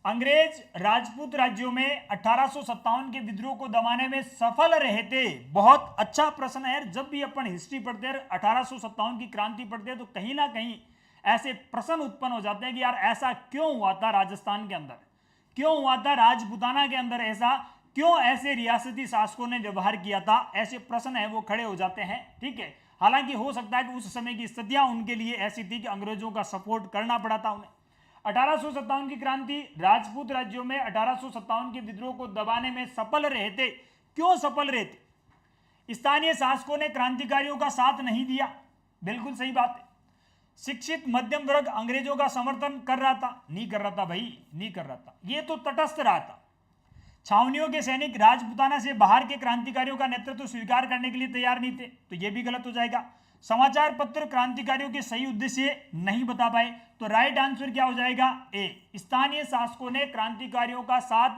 अंग्रेज राजपूत राज्यों में 1857 के विद्रोह को दबाने में सफल रहे थे। बहुत अच्छा प्रश्न है। जब भी अपन हिस्ट्री पढ़ते हैं, 1857 की क्रांति पढ़ते हैं, तो कहीं ना कहीं ऐसे प्रश्न उत्पन्न हो जाते हैं कि यार ऐसा क्यों हुआ था राजस्थान के अंदर, क्यों हुआ था राजपूताना के अंदर, ऐसा क्यों ऐसे रियासती शासकों ने व्यवहार किया था, ऐसे प्रश्न है वो खड़े हो जाते हैं। ठीक है, हालांकि हो सकता है कि उस समय की स्थितियां उनके लिए ऐसी थी कि अंग्रेजों का सपोर्ट करना पड़ा था उन्हें। 1857 की क्रांति राजपूत राज्यों में 1857 के विद्रोह को दबाने में सफल रहे थे। क्यों सफल रहे थे? स्थानीय शासकों ने क्रांतिकारियों का साथ नहीं दिया, बिल्कुल सही बात है। शिक्षित मध्यम वर्ग अंग्रेजों का समर्थन कर रहा था? नहीं कर रहा था भाई, नहीं कर रहा था, ये तो तटस्थ रहा था। छावनियों के सैनिक राजपूताना से बाहर के क्रांतिकारियों का नेतृत्व स्वीकार करने के लिए तैयार नहीं थे, तो यह भी गलत हो जाएगा। समाचार पत्र क्रांतिकारियों के सही उद्देश्य नहीं बता पाए, तो राइट आंसर क्या हो जाएगा? ए। स्थानीय शासकों ने क्रांतिकारियों का साथ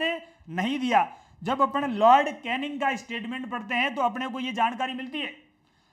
नहीं दिया। जब अपन लॉर्ड कैनिंग का स्टेटमेंट पढ़ते हैं तो अपने को यह जानकारी मिलती है।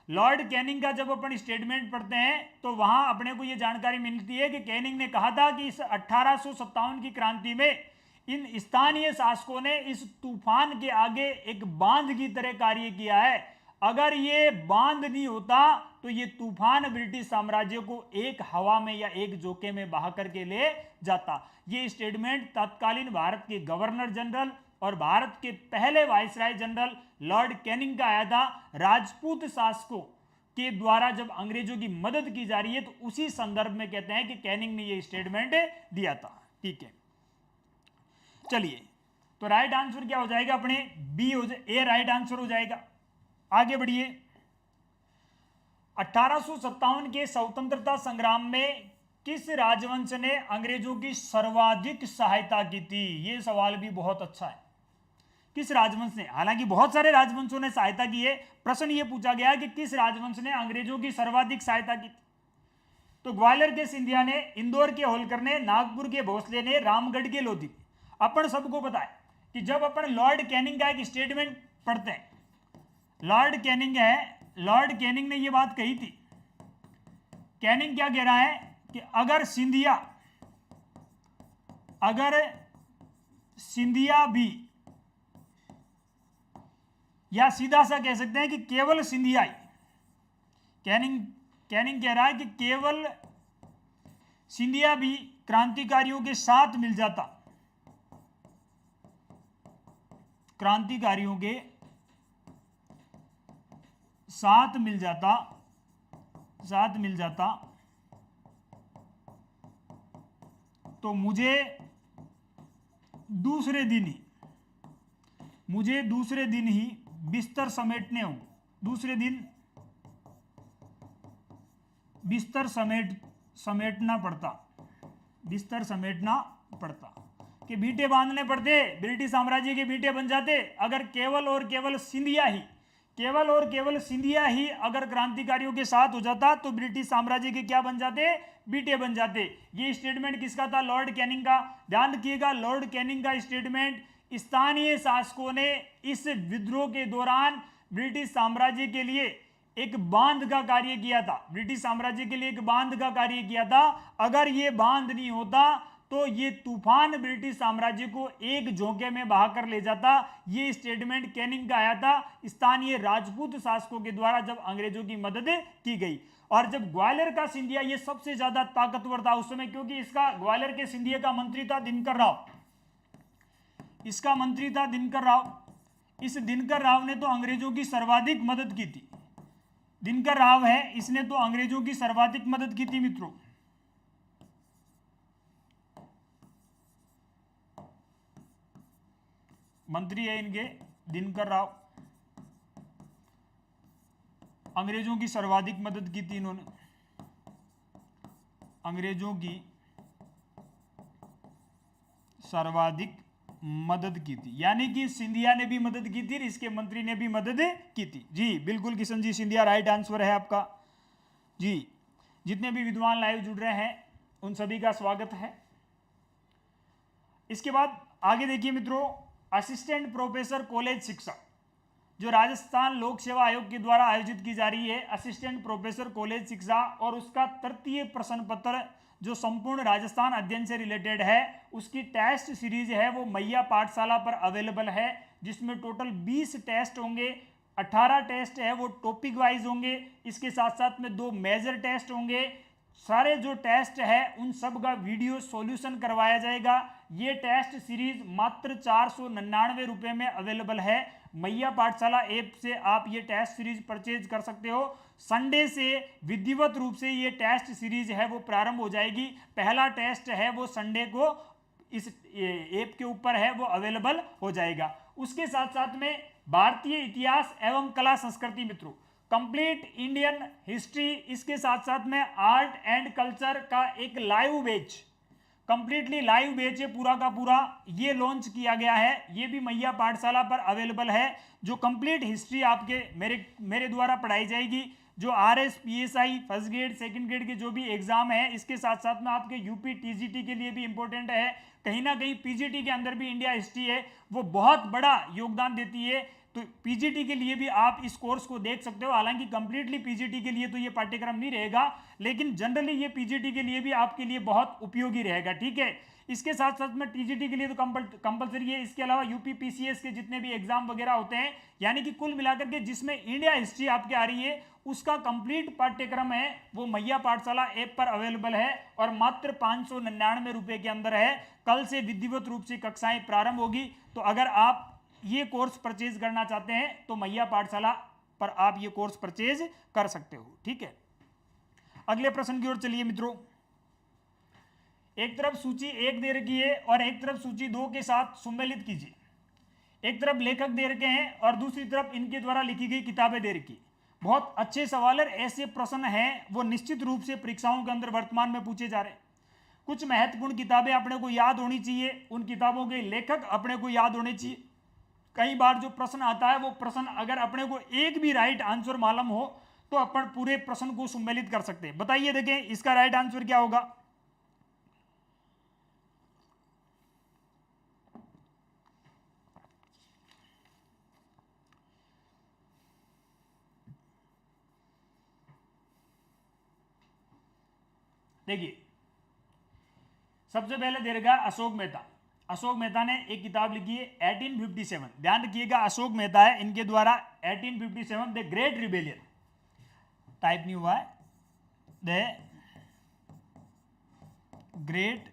लॉर्ड कैनिंग का जब अपन स्टेटमेंट पढ़ते हैं तो वहां अपने को यह जानकारी मिलती है कि कैनिंग ने कहा था कि इस 1857 की क्रांति में इन स्थानीय शासकों ने इस तूफान के आगे एक बांध की तरह कार्य किया है। अगर ये बांध नहीं होता तो ये तूफान ब्रिटिश साम्राज्य को एक हवा में या एक झोंके में बहा करके ले जाता। ये स्टेटमेंट तत्कालीन भारत के गवर्नर जनरल और भारत के पहले वाइसराय जनरल लॉर्ड कैनिंग का आया था। राजपूत शासकों के द्वारा जब अंग्रेजों की मदद की जा रही है तो उसी संदर्भ में कहते हैं कि कैनिंग ने ये स्टेटमेंट दिया था। ठीक है, चलिए, तो राइट आंसर क्या हो जाएगा अपने? बी हो जाए, ए राइट आंसर हो जाएगा। आगे बढ़िए। 1857 के स्वतंत्रता संग्राम में किस राजवंश ने अंग्रेजों की सर्वाधिक सहायता की थी? यह सवाल भी बहुत अच्छा है। किस राजवंश ने? हालांकि बहुत सारे राजवंशों ने सहायता की है, प्रश्न यह पूछा गया कि किस राजवंश ने अंग्रेजों की सर्वाधिक सहायता की थी। तो ग्वालियर के सिंधिया ने, इंदौर के होलकर ने, नागपुर के भोसले ने, रामगढ़ के लोधी। अपन सबको पता है कि जब अपन लॉर्ड कैनिंग का एक स्टेटमेंट पढ़ते हैं, लॉर्ड कैनिंग है, लॉर्ड कैनिंग ने यह बात कही थी। कैनिंग क्या कह रहा है कि अगर सिंधिया भी या सीधा सा कह सकते हैं कि केवल सिंधियाई, कैनिंग कह रहा है कि केवल सिंधिया भी क्रांतिकारियों के साथ मिल जाता, क्रांतिकारियों के साथ मिल जाता तो मुझे दूसरे दिन ही बिस्तर समेटने होंगे, दूसरे दिन बिस्तर समेटना पड़ता कि बीटे बांधने पड़ते, ब्रिटिश साम्राज्य के बीटे बन जाते अगर केवल और केवल सिंधिया ही अगर क्रांतिकारियों के साथ हो जाता तो ब्रिटिश साम्राज्य के क्या बन जाते, बीटे बन जाते। ये स्टेटमेंट किसका था, लॉर्ड कैनिंग का। ध्यान रखिएगा, लॉर्ड कैनिंग का स्टेटमेंट स्थानीय शासकों ने इस विद्रोह के दौरान ब्रिटिश साम्राज्य के लिए एक बांध का कार्य किया था, ब्रिटिश साम्राज्य के लिए एक बांध का कार्य किया था। अगर ये बांध नहीं होता तो ये तूफान ब्रिटिश साम्राज्य को एक झोंके में बहाकर ले जाता। ये स्टेटमेंट कैनिंग का आया था स्थानीय राजपूत शासकों के द्वारा जब अंग्रेजों की मदद की गई। और जब ग्वालियर का सिंधिया ये सबसे ज्यादा ताकतवर था उस समय, क्योंकि इसका ग्वालियर के सिंधिया का मंत्री था दिनकर राव, इसका मंत्री था दिनकर राव। इस दिनकर राव ने तो अंग्रेजों की सर्वाधिक मदद की थी, दिनकर राव है, इसने तो अंग्रेजों की सर्वाधिक मदद की थी मित्रों। मंत्री है इनके दिनकर राव, अंग्रेजों की सर्वाधिक मदद की थी इन्होंने, अंग्रेजों की सर्वाधिक मदद की थी, यानी कि सिंधिया ने भी मदद की थी, इसके मंत्री ने भी मदद की थी। जी बिल्कुल किशन जी, सिंधिया राइट आंसर है आपका। जी जितने भी विद्वान लाइव जुड़ रहे हैं उन सभी का स्वागत है। इसके बाद आगे देखिए मित्रों, असिस्टेंट प्रोफेसर कॉलेज शिक्षा जो राजस्थान लोक सेवा आयोग के द्वारा आयोजित की जा रही है, असिस्टेंट प्रोफेसर कॉलेज शिक्षा, और उसका तृतीय प्रश्न पत्र जो संपूर्ण राजस्थान अध्ययन से रिलेटेड है उसकी टेस्ट सीरीज है वो मैया पाठशाला पर अवेलेबल है, जिसमें टोटल 20 टेस्ट होंगे। 18 टेस्ट है वो टॉपिक वाइज होंगे, इसके साथ साथ में 2 मेजर टेस्ट होंगे। सारे जो टेस्ट है उन सब का वीडियो सॉल्यूशन करवाया जाएगा। ये टेस्ट सीरीज मात्र 499 रुपए में अवेलेबल है। मैया पाठशाला ऐप से आप ये टेस्ट सीरीज परचेज कर सकते हो। संडे से विधिवत रूप से ये टेस्ट सीरीज है वो प्रारंभ हो जाएगी। पहला टेस्ट है वो संडे को इस ऐप के ऊपर है वो अवेलेबल हो जाएगा। उसके साथ साथ में भारतीय इतिहास एवं कला संस्कृति मित्रों, कंप्लीट इंडियन हिस्ट्री, इसके साथ साथ में आर्ट एंड कल्चर का एक live batch, completely live batch है पूरा का पूरा, ये लॉन्च किया गया है। ये भी मैया पाठशाला पर अवेलेबल है, जो कंप्लीट हिस्ट्री आपके मेरे द्वारा पढ़ाई जाएगी। जो RS PSI first grade second grade के जो भी एग्जाम है, इसके साथ साथ में आपके यूपी TGT के लिए भी इंपॉर्टेंट है। कहीं ना कहीं PGT के अंदर भी इंडिया हिस्ट्री है वो बहुत बड़ा योगदान देती है, तो पीजीटी के लिए भी आप इस कोर्स को देख सकते हो। हालांकि कंप्लीटली पीजीटी के लिए तो ये पाठ्यक्रम नहीं रहेगा, लेकिन जनरली ये पीजीटी के लिए भी आपके लिए बहुत उपयोगी रहेगा, ठीक है। इसके साथ साथ में टीजीटी के लिए तो कंपलसरी है। इसके अलावा यूपी पीसीएस के जितने भी एग्जाम वगैरह होते हैं, यानी कि कुल मिलाकर के जिसमें इंडिया हिस्ट्री आपके आ रही है, उसका कंप्लीट पाठ्यक्रम है वो मैया पाठशाला ऐप पर अवेलेबल है और मात्र 599 रुपए के अंदर है। कल से विधिवत रूप से कक्षाएं प्रारंभ होगी, तो अगर आप ये कोर्स परचेज करना चाहते हैं तो मैया पाठशाला पर आप ये कोर्स परचेज कर सकते हो, ठीक है। अगले प्रश्न की ओर चलिए मित्रों। एक तरफ सूची 1 दे रखी है और एक तरफ सूची 2 के साथ सम्मिलित कीजिए। एक तरफ लेखक दे रखे हैं और दूसरी तरफ इनके द्वारा लिखी गई किताबें दे रखी। बहुत अच्छे सवाल है, ऐसे प्रश्न हैं वो निश्चित रूप से परीक्षाओं के अंदर वर्तमान में पूछे जा रहे हैं। कुछ महत्वपूर्ण किताबें अपने को याद होनी चाहिए, उन किताबों के लेखक अपने को याद होने चाहिए। कई बार जो प्रश्न आता है वो प्रश्न अगर अपने को एक भी राइट आंसर मालूम हो तो अपन पूरे प्रश्न को सम्मिलित कर सकते हैं। बताइए, देखें इसका राइट आंसर क्या होगा। देखिए, सबसे पहले दे रखा अशोक मेहता। अशोक मेहता ने एक किताब लिखी है 1857, ध्यान रखिएगा अशोक मेहता है, इनके द्वारा 1857 द ग्रेट रिबेलियन, टाइप नहीं हुआ है, द ग्रेट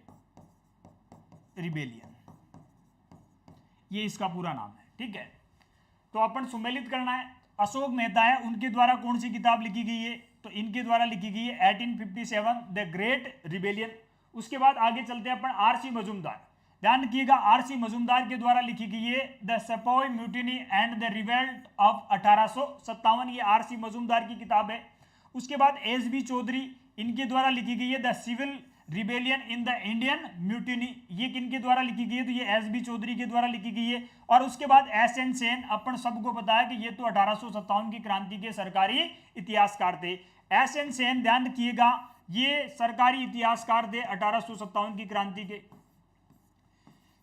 रिबेलियन, ये इसका पूरा नाम है। ठीक है, तो अपन सुमेलित करना है, अशोक मेहता है, उनके द्वारा कौन सी किताब लिखी गई है, तो इनके द्वारा लिखी गई है 1857 द ग्रेट रिबेलियन। उसके बाद आगे चलते हैं अपन आर.सी. मजूमदार, ध्यान रखिएगा आर.सी. मजूमदार के द्वारा लिखी गई है the sepoy mutiny and the revolt of 1857, ये आर.सी. मजूमदार की किताब है। उसके बाद एस.बी. चौधरी, इनके द्वारा लिखी गई है the civil rebellion in the Indian mutiny, ये किनके द्वारा लिखी गई है, तो ये एस.बी. चौधरी के द्वारा लिखी गई है। और उसके बाद एस.एन. सेन, अपन सबको पता है कि ये तो 1857 की क्रांति के सरकारी इतिहासकार थे। एस.एन. सेन, ध्यान रखिएगा ये सरकारी इतिहासकार थे 1857 की क्रांति के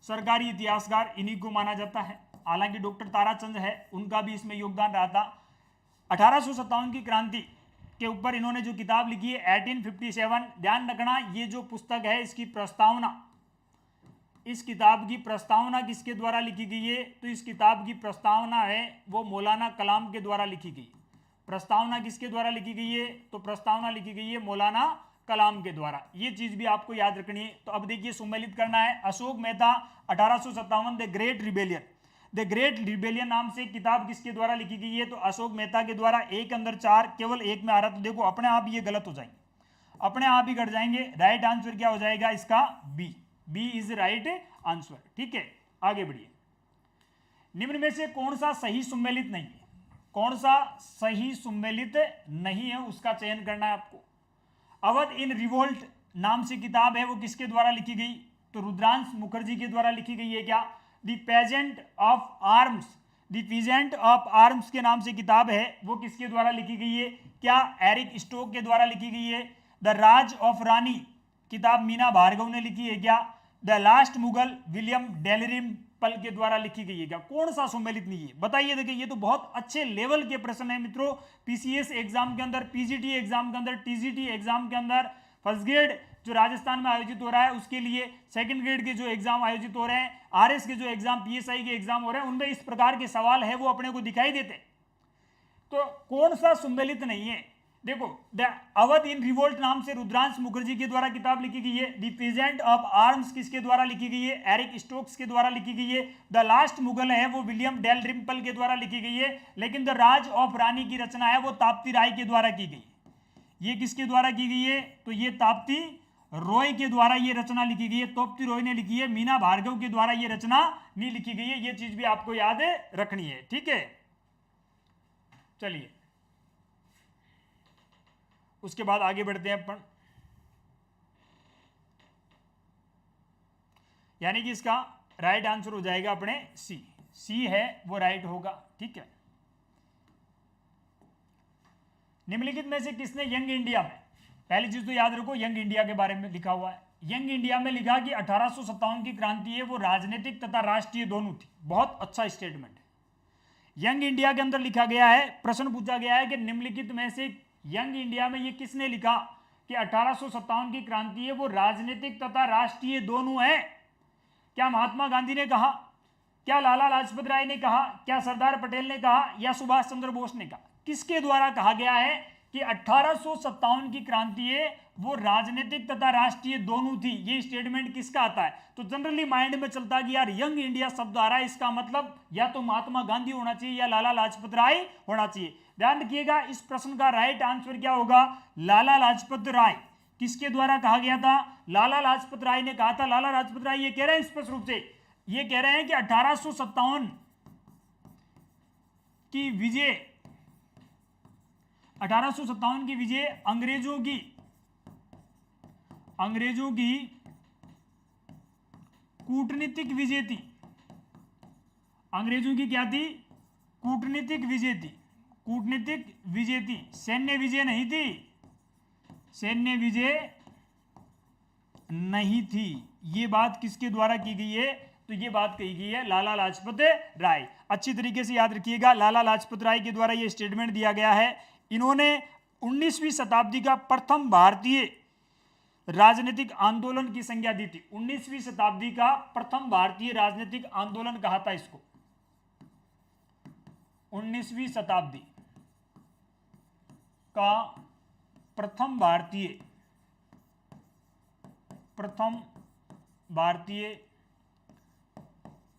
सरकारी इतिहासकार, इन्हीं को माना जाता है। हालांकि डॉक्टर ताराचंद है, उनका भी इसमें योगदान रहा था। 1857 की क्रांति के ऊपर इन्होंने जो किताब लिखी है 1857, ध्यान रखना ये जो पुस्तक है इसकी प्रस्तावना, इस किताब की प्रस्तावना किसके द्वारा लिखी गई है, तो इस किताब की प्रस्तावना है वो मौलाना कलाम के द्वारा लिखी गई। प्रस्तावना किसके द्वारा लिखी गई है, तो प्रस्तावना लिखी गई है मौलाना कलाम के द्वारा, ये चीज भी आपको याद रखनी है। तो अब देखिए सुमेलित करना है, Ashok Mehta 1857 the great rebellion, the great rebellion नाम से किताब किसके द्वारा लिखी गई है, तो अशोक मेहता के द्वारा। एक अंदर 4, केवल एक में आ रहा, तो देखो अपने आप ये गलत हो जाएंगे, अपने आप ही कट जाएंगे। राइट आंसर क्या हो जाएगा इसका, B, B is right answer. ठीक है, आगे बढ़िए। निम्न में से कौन सा सही सुमेलित नहीं है, कौन सा सही सुमेलित नहीं है उसका चयन करना है आपको। अवध इन रिवोल्ट नाम से किताब है वो किसके द्वारा लिखी गई, तो रुद्रांश मुखर्जी के द्वारा लिखी गई है क्या। The pageant of arms, the peasant of arms के नाम से किताब है वो किसके द्वारा लिखी गई है, क्या एरिक स्टोक के द्वारा लिखी गई है। द राज ऑफ रानी किताब मीना भार्गव ने लिखी है क्या। The last Mughal William Dalrymple के द्वारा लिखी गई है क्या। कौन सा सुमेलित नहीं है बताइए। देखिए ये तो बहुत अच्छे लेवल के प्रश्न है मित्रों, पीसीएस एग्जाम के अंदर, पीजीटी एग्जाम के अंदर, टीजीटी एग्जाम के अंदर, फर्स्ट ग्रेड जो राजस्थान में आयोजित हो रहा है उसके लिए, सेकंड ग्रेड के जो एग्जाम आयोजित हो रहे हैं, आरएस के जो एग्जाम, पीएसआई के एग्जाम हो रहे हैं, उनमें इस प्रकार के सवाल है वो अपने को दिखाई देते। तो कौन सा सुमेलित नहीं है, देखो द अवध इन रिवोल्ट नाम से रुद्रांश मुखर्जी के द्वारा किताब लिखी गई है। द पीजेंट ऑफ आर्म्स किसके द्वारा लिखी गई है, एरिक स्टोक्स के द्वारा लिखी गई है। द लास्ट मुगल है वो विलियम डेलरिम्पल के द्वारा लिखी गई है। लेकिन द राज ऑफ रानी की रचना है वो ताप्ती राय के द्वारा की गई। ये किसके द्वारा की गई है, तो ये ताप्ती रॉय के द्वारा ये रचना लिखी गई है, ताप्ती रॉय ने लिखी है। मीना भार्गव के द्वारा ये रचना नहीं लिखी गई है, ये चीज भी आपको याद रखनी है। ठीक है, चलिए उसके बाद आगे बढ़ते हैं अपन, यानी कि इसका राइट आंसर हो जाएगा अपने सी, सी है वो राइट होगा। ठीक है, निम्नलिखित में से किसने यंग इंडिया में, पहली चीज तो याद रखो यंग इंडिया के बारे में लिखा हुआ है। यंग इंडिया में लिखा कि 1857 की क्रांति है वो राजनीतिक तथा राष्ट्रीय दोनों थी। बहुत अच्छा स्टेटमेंट है। यंग इंडिया के अंदर लिखा गया है, प्रश्न पूछा गया है कि निम्नलिखित में से यंग इंडिया में ये किसने लिखा कि 1857 की क्रांति है वो राजनीतिक तथा राष्ट्रीय दोनों है। क्या महात्मा गांधी ने कहा, क्या लाला लाजपत राय ने कहा, क्या सरदार पटेल ने कहा, या सुभाष चंद्र बोस ने कहा। किसके द्वारा कहा गया है कि 1857 की क्रांति है वो राजनीतिक तथा राष्ट्रीय दोनों थी। ये स्टेटमेंट किसका आता है, तो जनरली माइंड में चलता है कि यार यंग इंडिया शब्द आ रहा है, इसका मतलब या तो महात्मा गांधी होना चाहिए या लाला लाजपत राय होना चाहिए। ध्यान रखिएगा इस प्रश्न का राइट आंसर क्या होगा, लाला लाजपत राय। किसके द्वारा कहा गया था, लाला लाजपत राय ने कहा था। लाला लाजपत राय ये कह रहे हैं स्पष्ट रूप से, ये कह रहे हैं कि 1857 की विजय, 1857 की विजय अंग्रेजों की कूटनीतिक विजय थी। अंग्रेजों की क्या थी, कूटनीतिक विजय थी, कूटनीतिक विजय थी, सैन्य विजय नहीं थी, सैन्य विजय नहीं थी। ये बात किसके द्वारा की गई है, तो ये बात कही गई है लाला लाजपत राय। अच्छी तरीके से याद रखिएगा, लाला लाजपत राय के द्वारा ये स्टेटमेंट दिया गया है। इन्होंने 19वीं शताब्दी का प्रथम भारतीय राजनीतिक आंदोलन की संज्ञा दी थी? 19वीं शताब्दी का प्रथम भारतीय राजनीतिक आंदोलन कहा था इसको। 19वीं शताब्दी का प्रथम भारतीय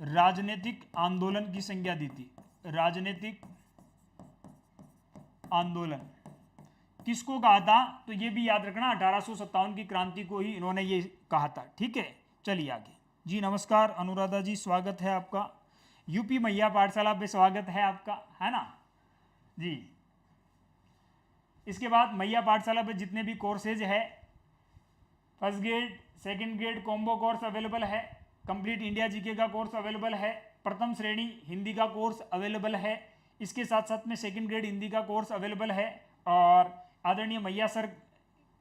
राजनीतिक आंदोलन की संज्ञा दी थी। राजनीतिक आंदोलन किसको कहा था? तो ये भी याद रखना, 1857 की क्रांति को ही इन्होंने ये कहा था। ठीक है, चलिए आगे। जी नमस्कार अनुराधा जी, स्वागत है आपका। यूपी मैया पाठशाला पे स्वागत है आपका, है ना जी। इसके बाद मैया पाठशाला पे जितने भी कोर्सेज है, first grade second grade combo course available है, कंप्लीट इंडिया जीके का कोर्स अवेलेबल है, प्रथम श्रेणी हिंदी का कोर्स अवेलेबल है, इसके साथ साथ में सेकंड ग्रेड हिंदी का कोर्स अवेलेबल है, और आदरणीय मैया सर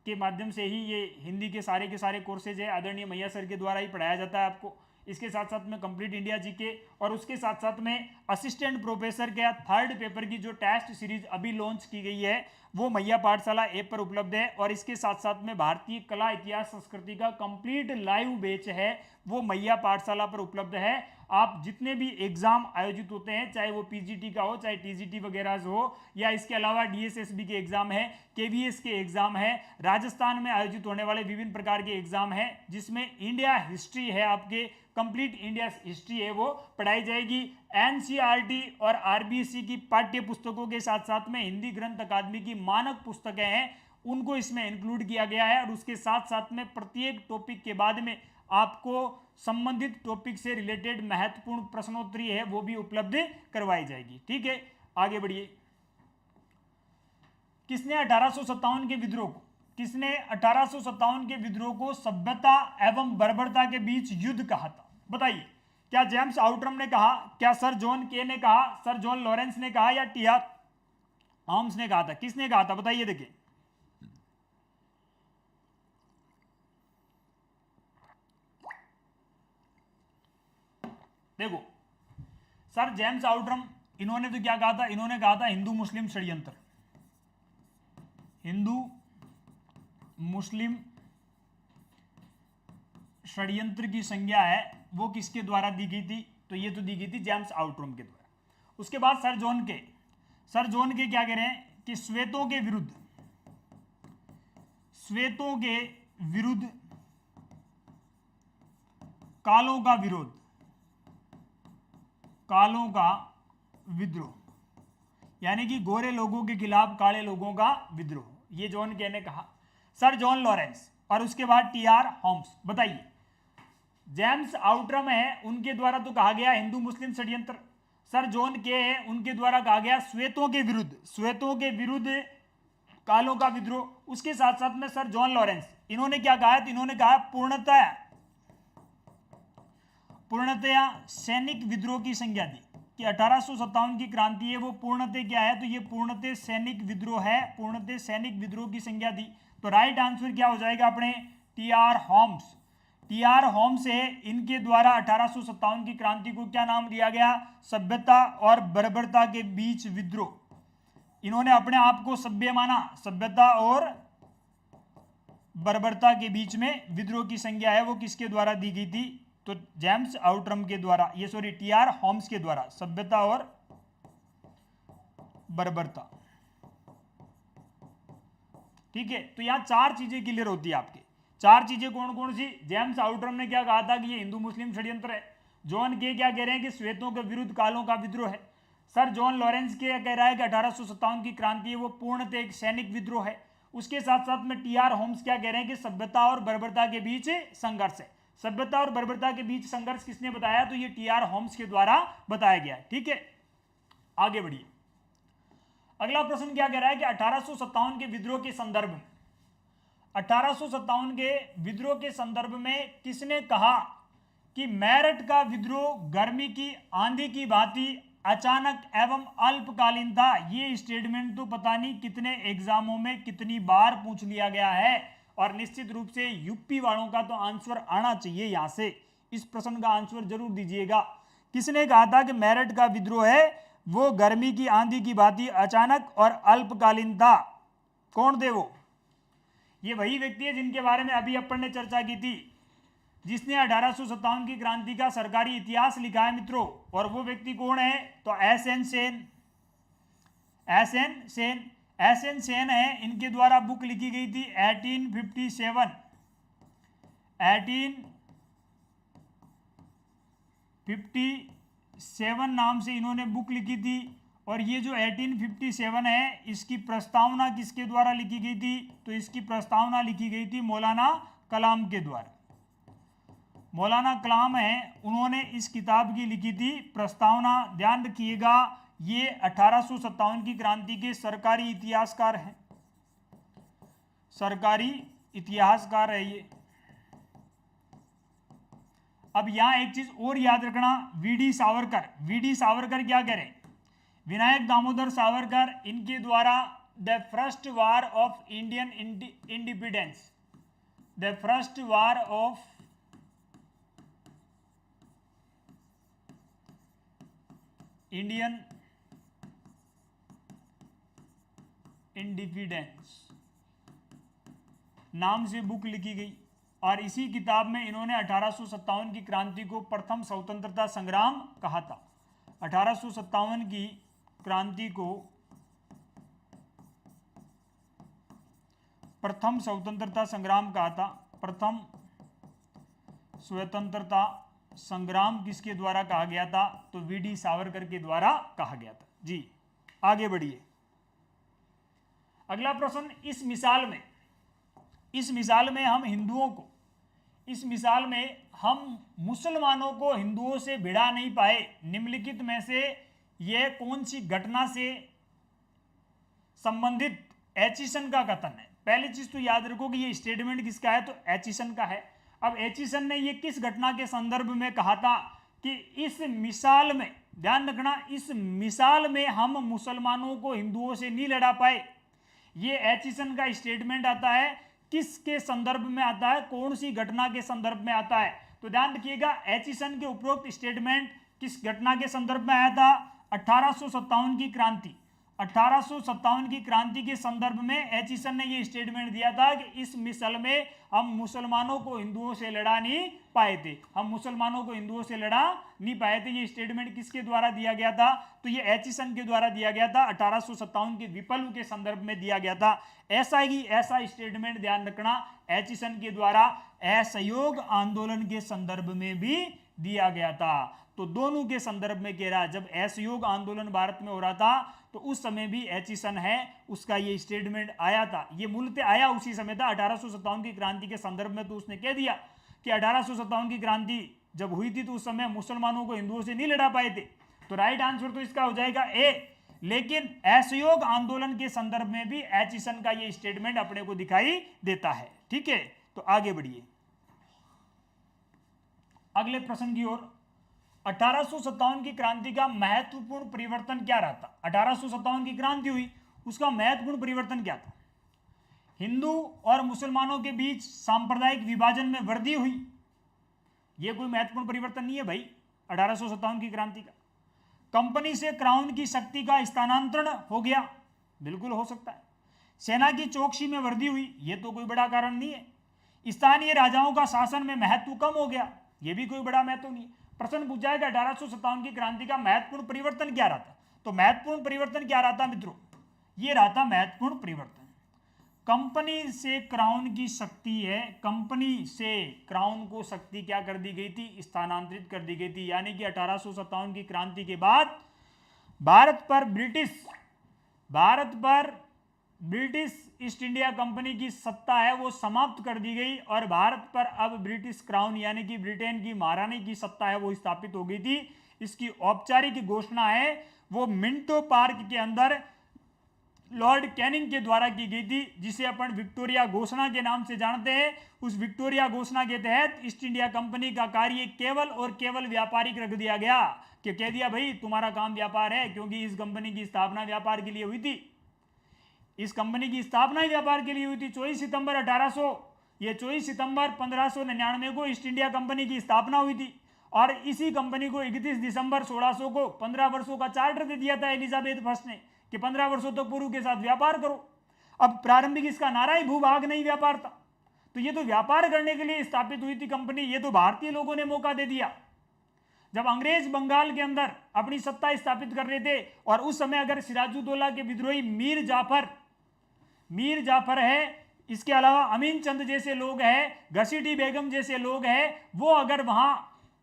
के माध्यम से ही ये हिंदी के सारे कोर्सेज है, आदरणीय मैया सर के द्वारा ही पढ़ाया जाता है आपको। इसके साथ साथ में कंप्लीट इंडिया जीके, और उसके साथ साथ में असिस्टेंट प्रोफेसर के थर्ड पेपर की जो टेस्ट सीरीज अभी लॉन्च की गई है वो मैया पाठशाला ऐप पर उपलब्ध है, और इसके साथ साथ में भारतीय कला इतिहास संस्कृति का कंप्लीट लाइव बैच है वो मैया पाठशाला पर उपलब्ध है। आप जितने भी एग्जाम आयोजित होते हैं, चाहे वो पीजीटी का हो, चाहे टीजीटी वगैरह हो, या इसके अलावा डीएसएसबी के एग्जाम है, केवीएस के एग्जाम है, राजस्थान में आयोजित होने वाले विभिन्न प्रकार के एग्जाम है, जिसमें इंडिया हिस्ट्री है, आपके कंप्लीट इंडिया हिस्ट्री है वो पढ़ाई जाएगी। एनसीईआरटी और आरबीसी की पाठ्य पुस्तकों के साथ साथ में हिंदी ग्रंथ अकादमी की मानक पुस्तकें हैं, उनको इसमें इंक्लूड किया गया है, और उसके साथ साथ में प्रत्येक टॉपिक के बाद में आपको संबंधित टॉपिक से रिलेटेड महत्वपूर्ण प्रश्नोत्तरी है वो भी उपलब्ध करवाई जाएगी। ठीक है, आगे बढ़िए। किसने 1857 के विद्रोह को सभ्यता एवं बर्बरता के बीच युद्ध कहा था? बताइए, क्या जेम्स आउटरम ने कहा, क्या सर जॉन के ने कहा, सर जॉन लॉरेंस ने कहा, या टीआर हॉम्स ने कहा था? किसने कहा था बताइए। देखिए, देखो सर जेम्स आउटरम, इन्होंने तो क्या कहा था? इन्होंने कहा था हिंदू मुस्लिम षड्यंत्र। हिंदू मुस्लिम षड्यंत्र की संज्ञा है वो किसके द्वारा दी गई थी? तो ये तो दी गई थी जेम्स आउटरम के द्वारा। उसके बाद सर जॉन के क्या कह रहे हैं कि श्वेतों के विरुद्ध कालों का विद्रोह, यानी कि गोरे लोगों के खिलाफ काले लोगों का विद्रोह, ये जॉन के ने कहा। सर जॉन लॉरेंस और उसके बाद टीआर हॉम्स। बताइए, जेम्स आउटरम है उनके द्वारा तो कहा गया हिंदू मुस्लिम षड्यंत्र, सर जॉन के है उनके द्वारा कहा गया श्वेतों के विरुद्ध कालों का विद्रोह। उसके साथ साथ में सर जॉन लॉरेंस, इन्होंने क्या कहा? तो इन्होंने कहा पूर्णतया सैनिक विद्रोह की संज्ञा दी कि 1857 की क्रांति है वो पूर्णतः क्या है? तो ये पूर्णतः सैनिक विद्रोह है, पूर्णतः सैनिक विद्रोह की संज्ञा दी। तो राइट आंसर क्या हो जाएगा अपने? टीआर हॉम्स है, इनके द्वारा 1857 की क्रांति को क्या नाम दिया गया? सभ्यता और बर्बरता के बीच विद्रोह। इन्होंने अपने आप को सभ्य माना, सभ्यता और बर्बरता के बीच में विद्रोह की संज्ञा है वो किसके द्वारा दी गई थी? तो जेम्स आउटरम के द्वारा, टीआर हॉम्स के द्वारा, सभ्यता और बर्बरता। ठीक है, तो यहां चार चीजें क्लियर होती है आपके। चार चीजें कौन कौन सी? जेम्स आउटरम ने क्या कहा था कि ये हिंदू मुस्लिम षड्यंत्र है। जॉन के क्या कह रहे हैं कि श्वेतों के विरुद्ध कालों का विद्रोह है। सर जॉन लॉरेंस के कह रहा है कि 1857 की क्रांति है वो पूर्णतः एक सैनिक विद्रोह है। उसके साथ साथ में टीआर होम्स क्या कह रहे हैं कि सभ्यता और बर्बरता के बीच संघर्ष है। सभ्यता और बर्बरता के बीच संघर्ष किसने बताया? तो ये टीआर होम्स के द्वारा बताया गया। ठीक है, आगे बढ़िए। अगला प्रश्न क्या कह रहा है कि 1857 के विद्रोह के संदर्भ में, 1857 के विद्रोह के संदर्भ में किसने कहा कि मेरठ का विद्रोह गर्मी की आंधी की भांति अचानक एवं अल्पकालीन था? ये स्टेटमेंट तो पता नहीं कितने एग्जामों में कितनी बार पूछ लिया गया है, और निश्चित रूप से यूपी वालों का तो आंसर आना चाहिए। यहां से इस प्रश्न का आंसर जरूर दीजिएगा। किसने कहा था कि मेरठ का विद्रोह है वो गर्मी की आंधी की भांति अचानक और अल्पकालीन था? कौन थे वो? ये वही व्यक्ति है जिनके बारे में अभी अपन ने चर्चा की थी, जिसने 1857 की क्रांति का सरकारी इतिहास लिखा है मित्रों। और वो व्यक्ति कौन है? तो एस एन सेन है। इनके द्वारा बुक लिखी गई थी 1857 नाम से इन्होंने बुक लिखी थी। और ये जो 1857 है, इसकी प्रस्तावना किसके द्वारा लिखी गई थी? तो इसकी प्रस्तावना लिखी गई थी मौलाना कलाम के द्वारा। मौलाना कलाम है, उन्होंने इस किताब की लिखी थी प्रस्तावना। ध्यान रखिएगा, ये 1857 की क्रांति के सरकारी इतिहासकार हैं, सरकारी इतिहासकार है ये। अब यहां एक चीज और याद रखना, वीडी सावरकर क्या कह रहे हैं? विनायक दामोदर सावरकर, इनके द्वारा the first war of Indian independence, the first war of Indian independence नाम से बुक लिखी गई। और इसी किताब में इन्होंने 1857 की क्रांति को प्रथम स्वतंत्रता संग्राम कहा था। 1857 की क्रांति को प्रथम स्वतंत्रता संग्राम कहा था। प्रथम स्वतंत्रता संग्राम किसके द्वारा कहा गया था? तो वीडी सावरकर के द्वारा कहा गया था जी। आगे बढ़िए, अगला प्रश्न। इस मिसाल में हम हिंदुओं को, इस मिसाल में हम मुसलमानों को हिंदुओं से भिड़ा नहीं पाए। निम्नलिखित में से यह कौन सी घटना से संबंधित एचिसन का कथन है? पहली चीज तो याद रखो कि ये स्टेटमेंट किसका है? तो एचिसन का है। अब एचिसन ने ये किस घटना के संदर्भ में कहा था कि इस मिसाल में, ध्यान रखना, इस मिसाल में हम मुसलमानों को हिंदुओं से नहीं लड़ा पाए। ये एचिसन का स्टेटमेंट आता है, किसके संदर्भ में आता है? कौन सी घटना के संदर्भ में आता है? तो ध्यान रखिएगा, एचिसन के उपरोक्त स्टेटमेंट किस घटना के संदर्भ में आया था? 1857 की क्रांति। 1857 की क्रांति के संदर्भ में एचिसन ने ये स्टेटमेंट दिया था कि इस मिसल में हम मुसलमानों को हिंदुओं से लड़ा नहीं पाए थे, हम मुसलमानों को हिंदुओं से लड़ा नहीं पाए थे। ये स्टेटमेंट किसके द्वारा दिया गया था? तो ये एचिसन के द्वारा दिया गया था, 1857 के विप्लव के संदर्भ में दिया गया था। ऐसा स्टेटमेंट ध्यान रखना एचिसन के द्वारा असहयोग आंदोलन के संदर्भ में भी दिया गया था। तो दोनों के संदर्भ में कह रहा है, जब असहयोग आंदोलन भारत में हो रहा था तो उस समय भी एचिसन है, उसका ये स्टेटमेंट आया था। ये मूलतः आया उसी समय था, 1857 की क्रांति के संदर्भ में। तो उसने कह दिया कि 1857 की क्रांति जब हुई थी तो उस समय मुसलमानों को हिंदुओं से नहीं लड़ा पाए थे। तो राइट आंसर तो इसका हो जाएगा ए। लेकिन असहयोग आंदोलन के संदर्भ में भी एचिसन का ये स्टेटमेंट अपने को दिखाई देता है। ठीक है, तो आगे बढ़िए अगले प्रश्न की ओर। 1857 की क्रांति का महत्वपूर्ण परिवर्तन क्या रहा था? 1857 की क्रांति हुई, उसका महत्वपूर्ण परिवर्तन क्या था? हिंदू और मुसलमानों के बीच सांप्रदायिक विभाजन में वृद्धि हुई। यह कोई महत्वपूर्ण परिवर्तन नहीं है भाई 1857 की क्रांति का। कंपनी से क्राउन की शक्ति का स्थानांतरण हो गया, बिल्कुल हो सकता है। सेना की चौकसी में वृद्धि हुई, यह तो कोई बड़ा कारण नहीं है। स्थानीय राजाओं का शासन में महत्व कम हो गया, यह भी कोई बड़ा महत्व नहीं है। प्रश्न पूछा है कि 1857 की क्रांति का महत्वपूर्ण परिवर्तन क्या रहा था? तो महत्वपूर्ण परिवर्तन क्या रहा था मित्रों? यह रहा था महत्वपूर्ण परिवर्तन, कंपनी से क्राउन की शक्ति है, कंपनी से क्राउन को शक्ति क्या कर दी गई थी? स्थानांतरित कर दी गई थी। यानी कि 1857 की क्रांति के बाद भारत पर ब्रिटिश ईस्ट इंडिया कंपनी की सत्ता है वो समाप्त कर दी गई और भारत पर अब ब्रिटिश क्राउन यानी कि ब्रिटेन की महारानी की सत्ता है वो स्थापित हो गई थी। इसकी औपचारिक घोषणा है वो मिंटो पार्क के अंदर लॉर्ड कैनिंग के द्वारा की गई थी, जिसे अपन विक्टोरिया घोषणा के नाम से जानते हैं। उस विक्टोरिया घोषणा के तहत ईस्ट इंडिया कंपनी का कार्य केवल और केवल व्यापारिक रख दिया गया कि कह दिया भाई तुम्हारा काम व्यापार है, क्योंकि इस कंपनी की स्थापना व्यापार के लिए हुई थी। इस कंपनी की स्थापना ही व्यापार के लिए हुई थी। 24 सितंबर 1599 को ईस्ट इंडिया कंपनी की स्थापना हुई थी और इसी कंपनी को 31 दिसंबर 1600 को 15 वर्षों का चार्टर दे दिया था एलिजाबेथ फर्स्ट ने कि 15 वर्षों तक पुरू के साथ व्यापार करो। अब प्रारंभिक इसका नारा ही भूभाग नहीं व्यापार था, तो ये तो व्यापार करने के लिए स्थापित हुई थी कंपनी, ये तो भारतीय लोगों ने मौका दे दिया। जब अंग्रेज बंगाल के अंदर अपनी सत्ता स्थापित कर रहे थे, और उस समय अगर सिराजुद्दौला के विद्रोही मीर जाफर है, इसके अलावा अमीन चंद जैसे लोग हैं, घसीटी बेगम जैसे लोग हैं, वो अगर वहां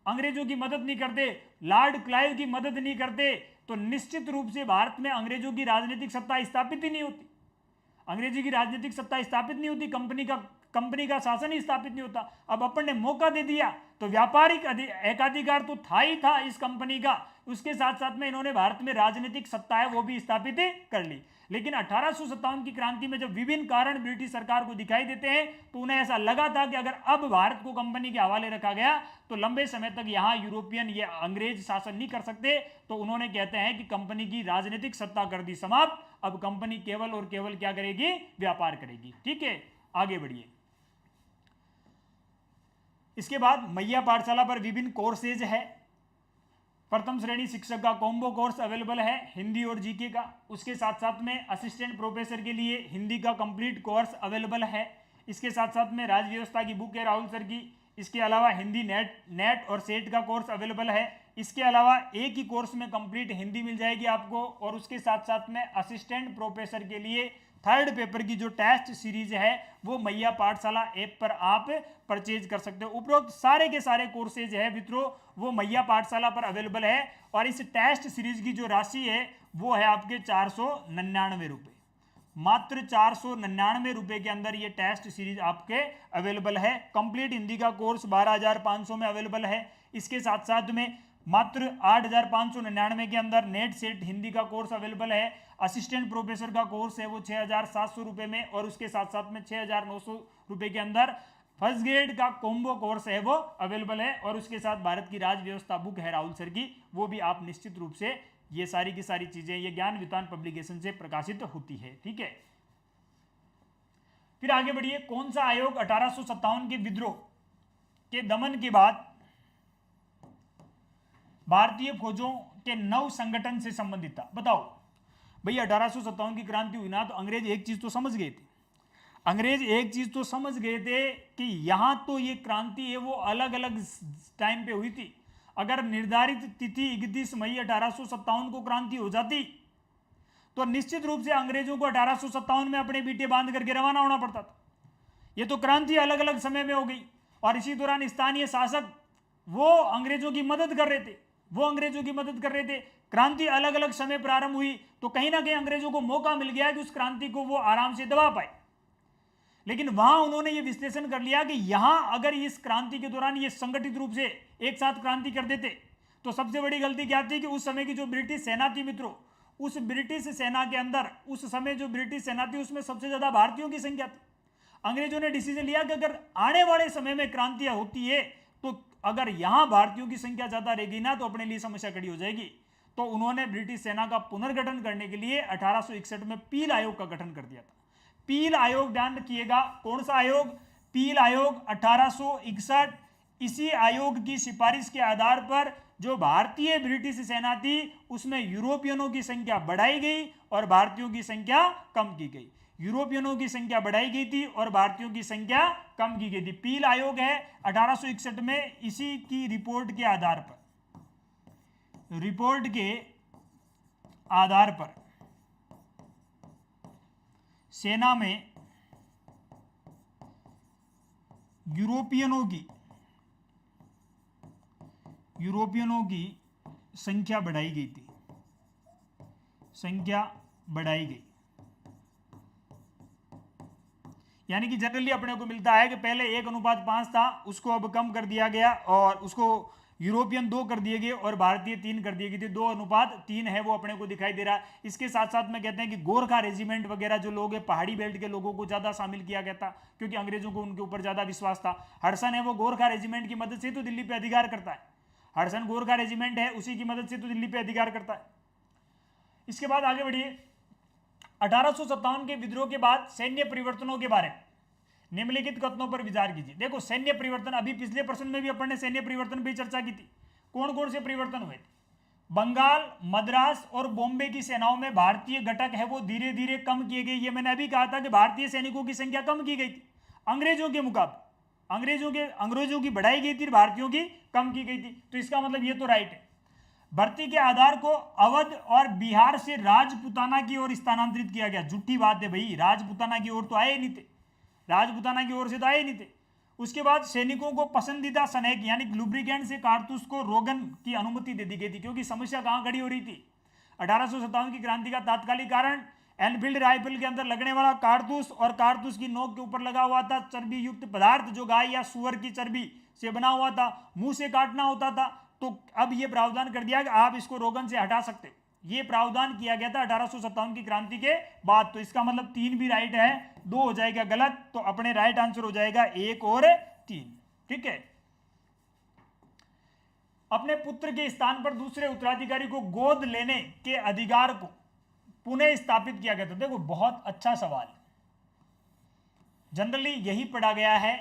अंग्रेजों की मदद नहीं करते, लॉर्ड क्लाइव की मदद नहीं करते, तो निश्चित रूप से भारत में अंग्रेजों की राजनीतिक सत्ता स्थापित ही नहीं होती। अंग्रेजी की राजनीतिक सत्ता स्थापित नहीं होती, कंपनी का शासन ही स्थापित नहीं होता। अब अपन ने मौका दे दिया, तो व्यापारिक एकाधिकार तो था ही था इस कंपनी का, उसके साथ साथ में इन्होंने भारत में राजनीतिक सत्ता है वो भी स्थापित कर ली। लेकिन 1857 की क्रांति में जब विभिन्न कारण ब्रिटिश सरकार को दिखाई देते हैं, तो उन्हें ऐसा लगा था कि अगर अब भारत को कंपनी के हवाले रखा गया तो लंबे समय तक यहाँ यूरोपियन ये अंग्रेज शासन नहीं कर सकते, तो उन्होंने कहते हैं कि कंपनी की राजनीतिक सत्ता कर दी समाप्त, अब कंपनी केवल और केवल क्या करेगी, व्यापार करेगी। ठीक है, आगे बढ़िए। इसके बाद मैया पाठशाला पर विभिन्न कोर्सेज है। प्रथम श्रेणी शिक्षक का कॉम्बो कोर्स अवेलेबल है, हिंदी और जीके का। उसके साथ साथ में असिस्टेंट प्रोफेसर के लिए हिंदी का कंप्लीट कोर्स अवेलेबल है। इसके साथ साथ में राज्य व्यवस्था की बुक है राहुल सर की। इसके अलावा हिंदी नेट और सेट का कोर्स अवेलेबल है। इसके अलावा एक ही कोर्स में कंप्लीट हिंदी मिल जाएगी आपको, और उसके साथ साथ में असिस्टेंट प्रोफेसर के लिए थर्ड पेपर की जो टेस्ट सीरीज है वो मैया पाठशाला ऐप पर आप परचेज कर सकते हो। उपरोक्त सारे के सारे कोर्सेज है मित्रों वो मैया पाठशाला पर अवेलेबल है, और इस टेस्ट सीरीज की जो राशि है वो है आपके 499 रुपये। मात्र 499 रुपये के अंदर ये टेस्ट सीरीज आपके अवेलेबल है। कंप्लीट हिंदी का कोर्स 12,500 में अवेलेबल है। इसके साथ साथ में मात्र 8,599 के अंदर नेट सेट हिंदी का कोर्स अवेलेबल है। असिस्टेंट प्रोफेसर का कोर्स है वो 6,700 रुपये में, और उसके साथ साथ में 6,900 रुपये के अंदर फर्स्ट ग्रेड का कॉम्बो कोर्स है वो अवेलेबल है। और उसके साथ भारत की राज व्यवस्था बुक है राहुल सर की, वो भी आप निश्चित रूप से, ये सारी की सारी चीजें ये ज्ञान वितान पब्लिकेशन से प्रकाशित होती है। ठीक है, फिर आगे बढ़िए। कौन सा आयोग 1857 के विद्रोह के दमन के बाद भारतीय फौजों के नव संगठन से संबंधित था? बताओ भैया, 1857 की क्रांति हुई ना, तो अंग्रेज एक चीज तो समझ गए थे, अंग्रेज एक चीज तो समझ गए थे कि यहां तो ये क्रांति है वो अलग अलग टाइम पे हुई थी। अगर निर्धारित तिथि 31 मई 1857 को क्रांति हो जाती तो निश्चित रूप से अंग्रेजों को 1857 में अपने बीटे बांध करके रवाना होना पड़ता था। ये तो क्रांति अलग अलग समय में हो गई, और इसी दौरान स्थानीय शासक वो अंग्रेजों की मदद कर रहे थे। क्रांति अलग अलग समय प्रारंभ हुई, तो कहीं ना कहीं अंग्रेजों को मौका मिल गया कि उस क्रांति को वो आराम से दबा पाए। लेकिन वहां उन्होंने ये विश्लेषण कर लिया कि यहां अगर इस क्रांति के दौरान ये संगठित रूप से एक साथ क्रांति कर देते तो सबसे बड़ी गलती क्या थी कि उस समय की जो ब्रिटिश सेना थी मित्रों, उस ब्रिटिश सेना के अंदर उस समय जो ब्रिटिश सेना थी उसमें सबसे ज्यादा भारतीयों की संख्या थी। अंग्रेजों ने डिसीजन लिया कि अगर आने वाले समय में क्रांतियां होती है तो अगर यहां भारतीयों की संख्या ज्यादा रहेगी ना तो अपने लिए समस्या खड़ी हो जाएगी। तो उन्होंने ब्रिटिश सेना का पुनर्गठन करने के लिए 1861 में पील आयोग का गठन कर दिया था। पील आयोग, ध्यान रखिएगा, कौन सा आयोग? पील आयोग 1861। इसी आयोग की सिफारिश के आधार पर जो भारतीय ब्रिटिश सेना थी उसमें यूरोपियनों की संख्या बढ़ाई गई और भारतीयों की संख्या कम की गई। यूरोपियनों की संख्या बढ़ाई गई थी और भारतीयों की संख्या कम की गई थी। पील आयोग है 1861 में, इसी की रिपोर्ट के आधार पर सेना में यूरोपियनों की संख्या बढ़ाई गई थी, यानी कि जनरली अपने को मिलता है कि पहले 1:5 था, उसको अब कम कर दिया गया और उसको यूरोपियन 2 कर दिए गए और भारतीय 3 कर दिए गए थे। 2:3 है वो अपने को दिखाई दे रहा है। इसके साथ साथ में कहते हैं कि गोरखा रेजिमेंट वगैरह जो लोग हैं, पहाड़ी बेल्ट के लोगों को ज्यादा शामिल किया गया था क्योंकि अंग्रेजों को उनके ऊपर ज्यादा विश्वास था। हडसन है वो गोरखा रेजिमेंट की मदद से तो दिल्ली पे अधिकार करता है। हडसन गोरखा रेजिमेंट है, उसी की मदद से तो दिल्ली पे अधिकार करता है। इसके बाद आगे बढ़िए। 1857 के विद्रोह के बाद सैन्य परिवर्तनों के बारे में निम्नलिखित कथनों पर विचार कीजिए। देखो, सैन्य परिवर्तन, अभी पिछले प्रश्न में भी अपन ने सैन्य परिवर्तन पर चर्चा की थी। कौन कौन से परिवर्तन हुए थे? बंगाल, मद्रास और बॉम्बे की सेनाओं में भारतीय घटक है वो धीरे धीरे कम किए गए। ये मैंने अभी कहा था कि भारतीय सैनिकों की संख्या कम की गई थी अंग्रेजों के मुकाबले, अंग्रेजों की बढ़ाई गई थी, भारतीयों की कम की गई थी। तो इसका मतलब ये तो राइट है। भर्ती के आधार को अवध और बिहार से राजपुताना की ओर स्थानांतरित किया गया। झूठी बात है भाई, राजपुताना की ओर तो आए नहीं थे, राजपुताना की ओर से तो आए नहीं थे। उसके बाद सैनिकों को पसंदीदा स्नेक यानी लुब्रिकेंट से कारतूस को रोगन की अनुमति दे दी गई थी, क्योंकि समस्या कहां खड़ी हो रही थी। 1857 की क्रांति का तात्कालिक कारण एनफील्ड राइफल के अंदर लगने वाला कारतूस और कारतूस की नोक के ऊपर लगा हुआ था चर्बी युक्त पदार्थ, जो गाय या सुअर की चर्बी से बना हुआ था, मुंह से काटना होता था। तो अब यह प्रावधान कर दिया कि आप इसको रोगन से हटा सकते। ये प्रावधान किया गया था 1857 की क्रांति के बाद। तो इसका मतलब 3 भी राइट है, 2 हो जाएगा गलत। तो अपने राइट आंसर हो जाएगा 1 और 3। ठीक है। अपने पुत्र के स्थान पर दूसरे उत्तराधिकारी को गोद लेने के अधिकार को पुनः स्थापित किया गया था। देखो बहुत अच्छा सवाल। जनरली यही पढ़ा गया है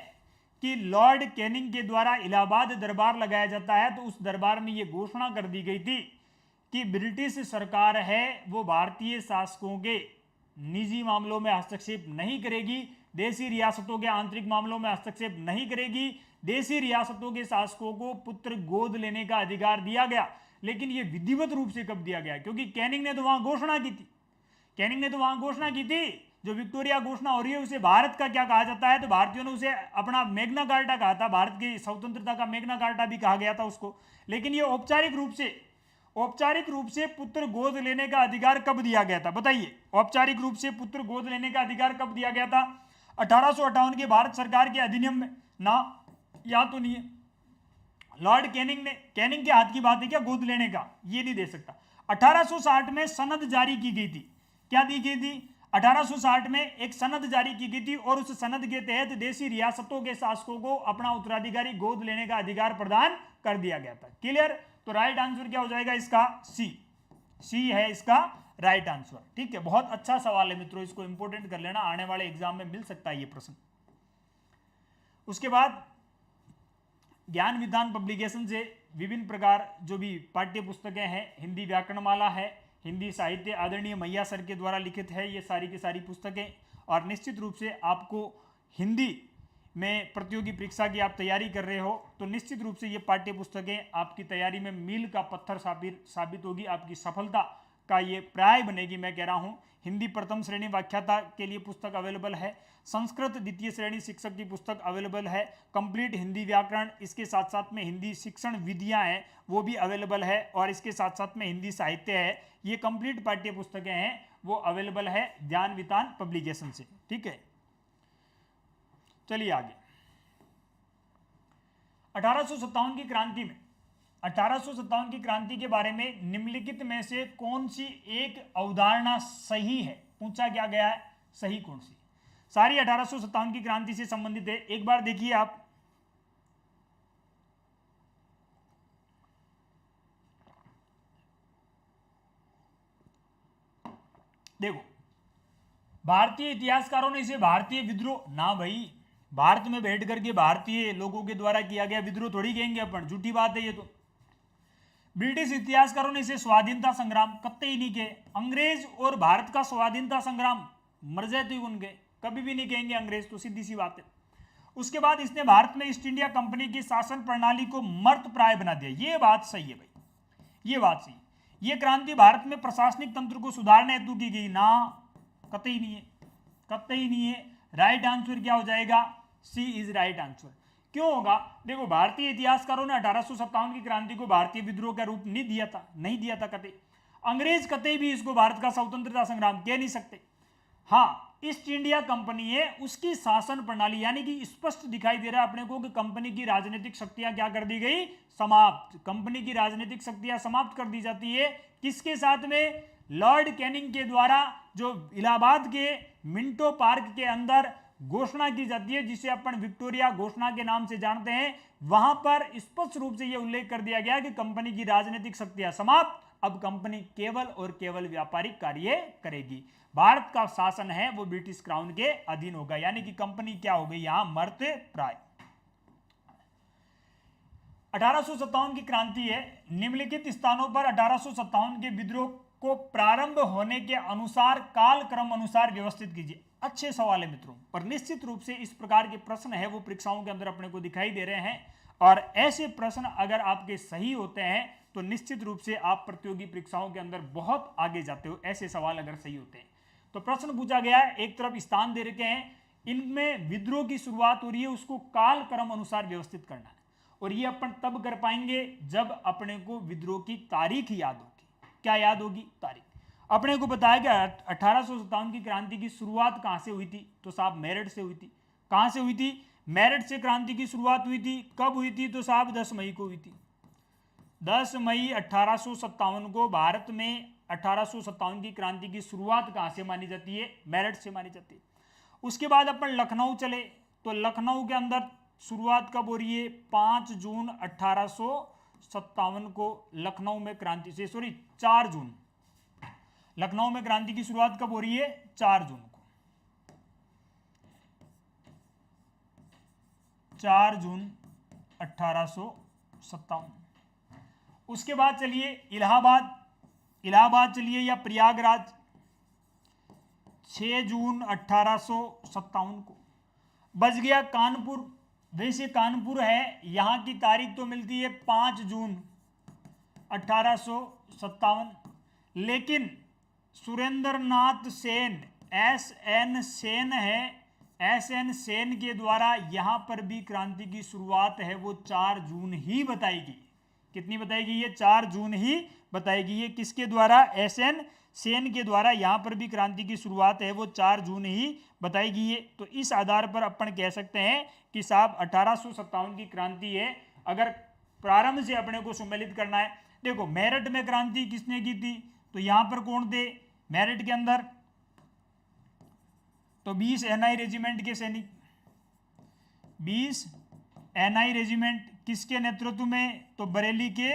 कि लॉर्ड कैनिंग के द्वारा इलाहाबाद दरबार लगाया जाता है, तो उस दरबार में यह घोषणा कर दी गई थी कि ब्रिटिश सरकार है वो भारतीय शासकों के निजी मामलों में हस्तक्षेप नहीं करेगी, देशी रियासतों के आंतरिक मामलों में हस्तक्षेप नहीं करेगी। देशी रियासतों के शासकों को पुत्र गोद लेने का अधिकार दिया गया। लेकिन यह विधिवत रूप से कब दिया गया? क्योंकि कैनिंग ने तो वहां घोषणा की थी, कैनिंग ने तो वहां घोषणा की थी। जो विक्टोरिया घोषणा हो रही है उसे भारत का क्या कहा जाता है? तो भारतीयों ने उसे अपना मैग्ना कार्टा कहा था, भारत की स्वतंत्रता का मैग्ना कार्टा भी कहा गया था उसको। लेकिन ये औपचारिक रूप से पुत्र गोद लेने का अधिकार कब दिया गया था? बताइए, औपचारिक रूप से पुत्र गोद लेने का अधिकार कब दिया गया था? 1858 के भारत सरकार के अधिनियम में ना, या तो नहीं है। लॉर्ड कैनिंग के हाथ की बात है क्या गोद लेने का? ये नहीं दे सकता। 1860 में सनद जारी की गई थी। क्या दी गई थी? 1860 में एक सनद जारी की गई थी और उस सनद के तहत देशी रियासतों के शासकों को अपना उत्तराधिकारी गोद लेने का अधिकार प्रदान कर दिया गया था। क्लियर? तो राइट आंसर क्या हो जाएगा इसका? सी है इसका राइट आंसर। ठीक है, बहुत अच्छा सवाल है मित्रों, इसको इंपोर्टेंट कर लेना, आने वाले एग्जाम में मिल सकता है ये प्रश्न। उसके बाद ज्ञान विधान पब्लिकेशन से विभिन्न प्रकार जो भी पाठ्य पुस्तकें हैं, हिंदी व्याकरणमाला है, हिंदी साहित्य आदरणीय मैया सर के द्वारा लिखित है, ये सारी की सारी पुस्तकें। और निश्चित रूप से आपको हिंदी में प्रतियोगी परीक्षा की आप तैयारी कर रहे हो तो निश्चित रूप से ये पाठ्य पुस्तकें आपकी तैयारी में मील का पत्थर साबित होगी, आपकी सफलता का ये पर्याय बनेगी। मैं कह रहा हूँ हिंदी प्रथम श्रेणी व्याख्याता के लिए पुस्तक अवेलेबल है, संस्कृत द्वितीय श्रेणी शिक्षक की पुस्तक अवेलेबल है, कंप्लीट हिंदी व्याकरण, इसके साथ साथ में हिंदी शिक्षण विधियां हैं वो भी अवेलेबल है, और इसके साथ साथ में हिंदी साहित्य है। ये कंप्लीट पाठ्य पुस्तकें हैं वो अवेलेबल है ज्ञान वितान पब्लिकेशन से। ठीक है, चलिए आगे। 1857 की क्रांति में 1857 की क्रांति के बारे में निम्नलिखित में से कौन सी एक अवधारणा सही है? पूछा क्या गया है, सही कौन सी? सारी 1857 की क्रांति से संबंधित है। एक बार देखिए आप, देखो भारतीय इतिहासकारों ने इसे भारतीय विद्रोह ना भाई, भारत में बैठ करके भारतीय लोगों के द्वारा किया गया विद्रोह थोड़ी कहेंगे अपन, झूठी बात है ये तो। ब्रिटिश इतिहासकारों ने इसे स्वाधीनता संग्राम कतई नहीं कहे। अंग्रेज और भारत का स्वाधीनता संग्राम मर जाए तो उनके कभी भी नहीं कहेंगे अंग्रेज, तो सीधी सी बात है। उसके बाद इसने भारत में ईस्ट इंडिया कंपनी की शासन प्रणाली को मर्त प्राय बना दिया। ये बात सही है भाई, ये बात सही। ये क्रांति भारत में प्रशासनिक तंत्र को सुधारने हेतु की गई ना, कतई नहीं है, कतई नहीं है। राइट आंसर क्या हो जाएगा? सी इज राइट आंसर। क्यों होगा? देखो भारतीय इतिहासकारों ने 1857 की क्रांति को भारतीय विद्रोह का रूप नहीं दिया था, नहीं दिया था कतई। अंग्रेज कतई भी इसको भारत का स्वतंत्रता संग्राम कह नहीं सकते। हाँ, ईस्ट इंडिया कंपनी है उसकी शासन प्रणाली, यानी कि स्पष्ट दिखाई दे रहा है अपने को कि कंपनी की राजनीतिक शक्तियां क्या कर दी गई? समाप्त। कंपनी की राजनीतिक शक्तियां समाप्त कर दी जाती है। किसके साथ में? लॉर्ड कैनिंग के द्वारा, जो इलाहाबाद के मिंटो पार्क के अंदर घोषणा की जाती है, जिसे अपन विक्टोरिया घोषणा के नाम से जानते हैं। वहां पर स्पष्ट रूप से यह उल्लेख कर दिया गया कि कंपनी की राजनीतिक शक्तियां समाप्त, अब कंपनी केवल और केवल व्यापारिक कार्य करेगी। भारत का शासन है वो ब्रिटिश क्राउन के अधीन होगा, यानी कि कंपनी क्या हो गई? यहां मर्त प्राय। 1857 की क्रांति है, निम्नलिखित स्थानों पर 1857 के विद्रोह को प्रारंभ होने के अनुसार काल क्रम अनुसार व्यवस्थित कीजिए। अच्छे सवाल है मित्रों, पर निश्चित रूप से इस प्रकार के प्रश्न है वो परीक्षाओं के अंदर अपने को दिखाई दे रहे हैं, और ऐसे प्रश्न अगर आपके सही होते हैं तो निश्चित रूप से आप प्रतियोगी परीक्षाओं के अंदर बहुत आगे जाते हो, ऐसे सवाल अगर सही होते हैं। तो प्रश्न पूछा गया है, एक तरफ स्थान दे रखे हैं, इनमें विद्रोह की शुरुआत हो रही है, उसको काल क्रम अनुसार व्यवस्थित करना है, और ये अपन तब कर पाएंगे जब अपने को विद्रोह की तारीख याद होगी। क्या याद होगी? तारीख। अपने को बताया गया 1857 की क्रांति की शुरुआत कहां से हुई थी, तो साहब मेरठ से हुई थी। कहां से हुई थी? मेरठ से क्रांति की शुरुआत हुई थी। कब हुई थी? तो साहब 10 मई को हुई थी। 10 मई 1857 को भारत में 1857 की क्रांति की शुरुआत कहां से मानी जाती है? मेरठ से मानी जाती है। उसके बाद अपन लखनऊ चले, तो लखनऊ के अंदर शुरुआत कब हो रही है? 5 जून 1857 को लखनऊ में क्रांति से, 4 जून, लखनऊ में क्रांति की शुरुआत कब हो रही है? 4 जून को, 4 जून 1857। उसके बाद चलिए इलाहाबाद, इलाहाबाद चलिए या प्रयागराज, 6 जून 1857 को। बच गया कानपुर, वैसे कानपुर है, यहां की तारीख तो मिलती है 5 जून 1857, लेकिन सुरेंद्र नाथ सेन, SN सेन है, SN सेन के द्वारा यहां पर भी क्रांति की शुरुआत है वो 4 जून ही बताएगी। कितनी बताएगी? ये 4 जून ही बताएगी। ये किसके द्वारा? SN सेन के द्वारा यहां पर भी क्रांति की शुरुआत है वो 4 जून ही बताएगी ये। तो इस आधार पर अपन कह सकते हैं कि साहब 1857 की क्रांति है, अगर प्रारंभ से अपने को सम्मिलित करना है। देखो मेरठ में क्रांति किसने की थी, तो यहां पर कौन थे मेरठ के अंदर? तो 20 NI रेजिमेंट के सैनिक, 20 NI रेजिमेंट किसके नेतृत्व में? तो बरेली के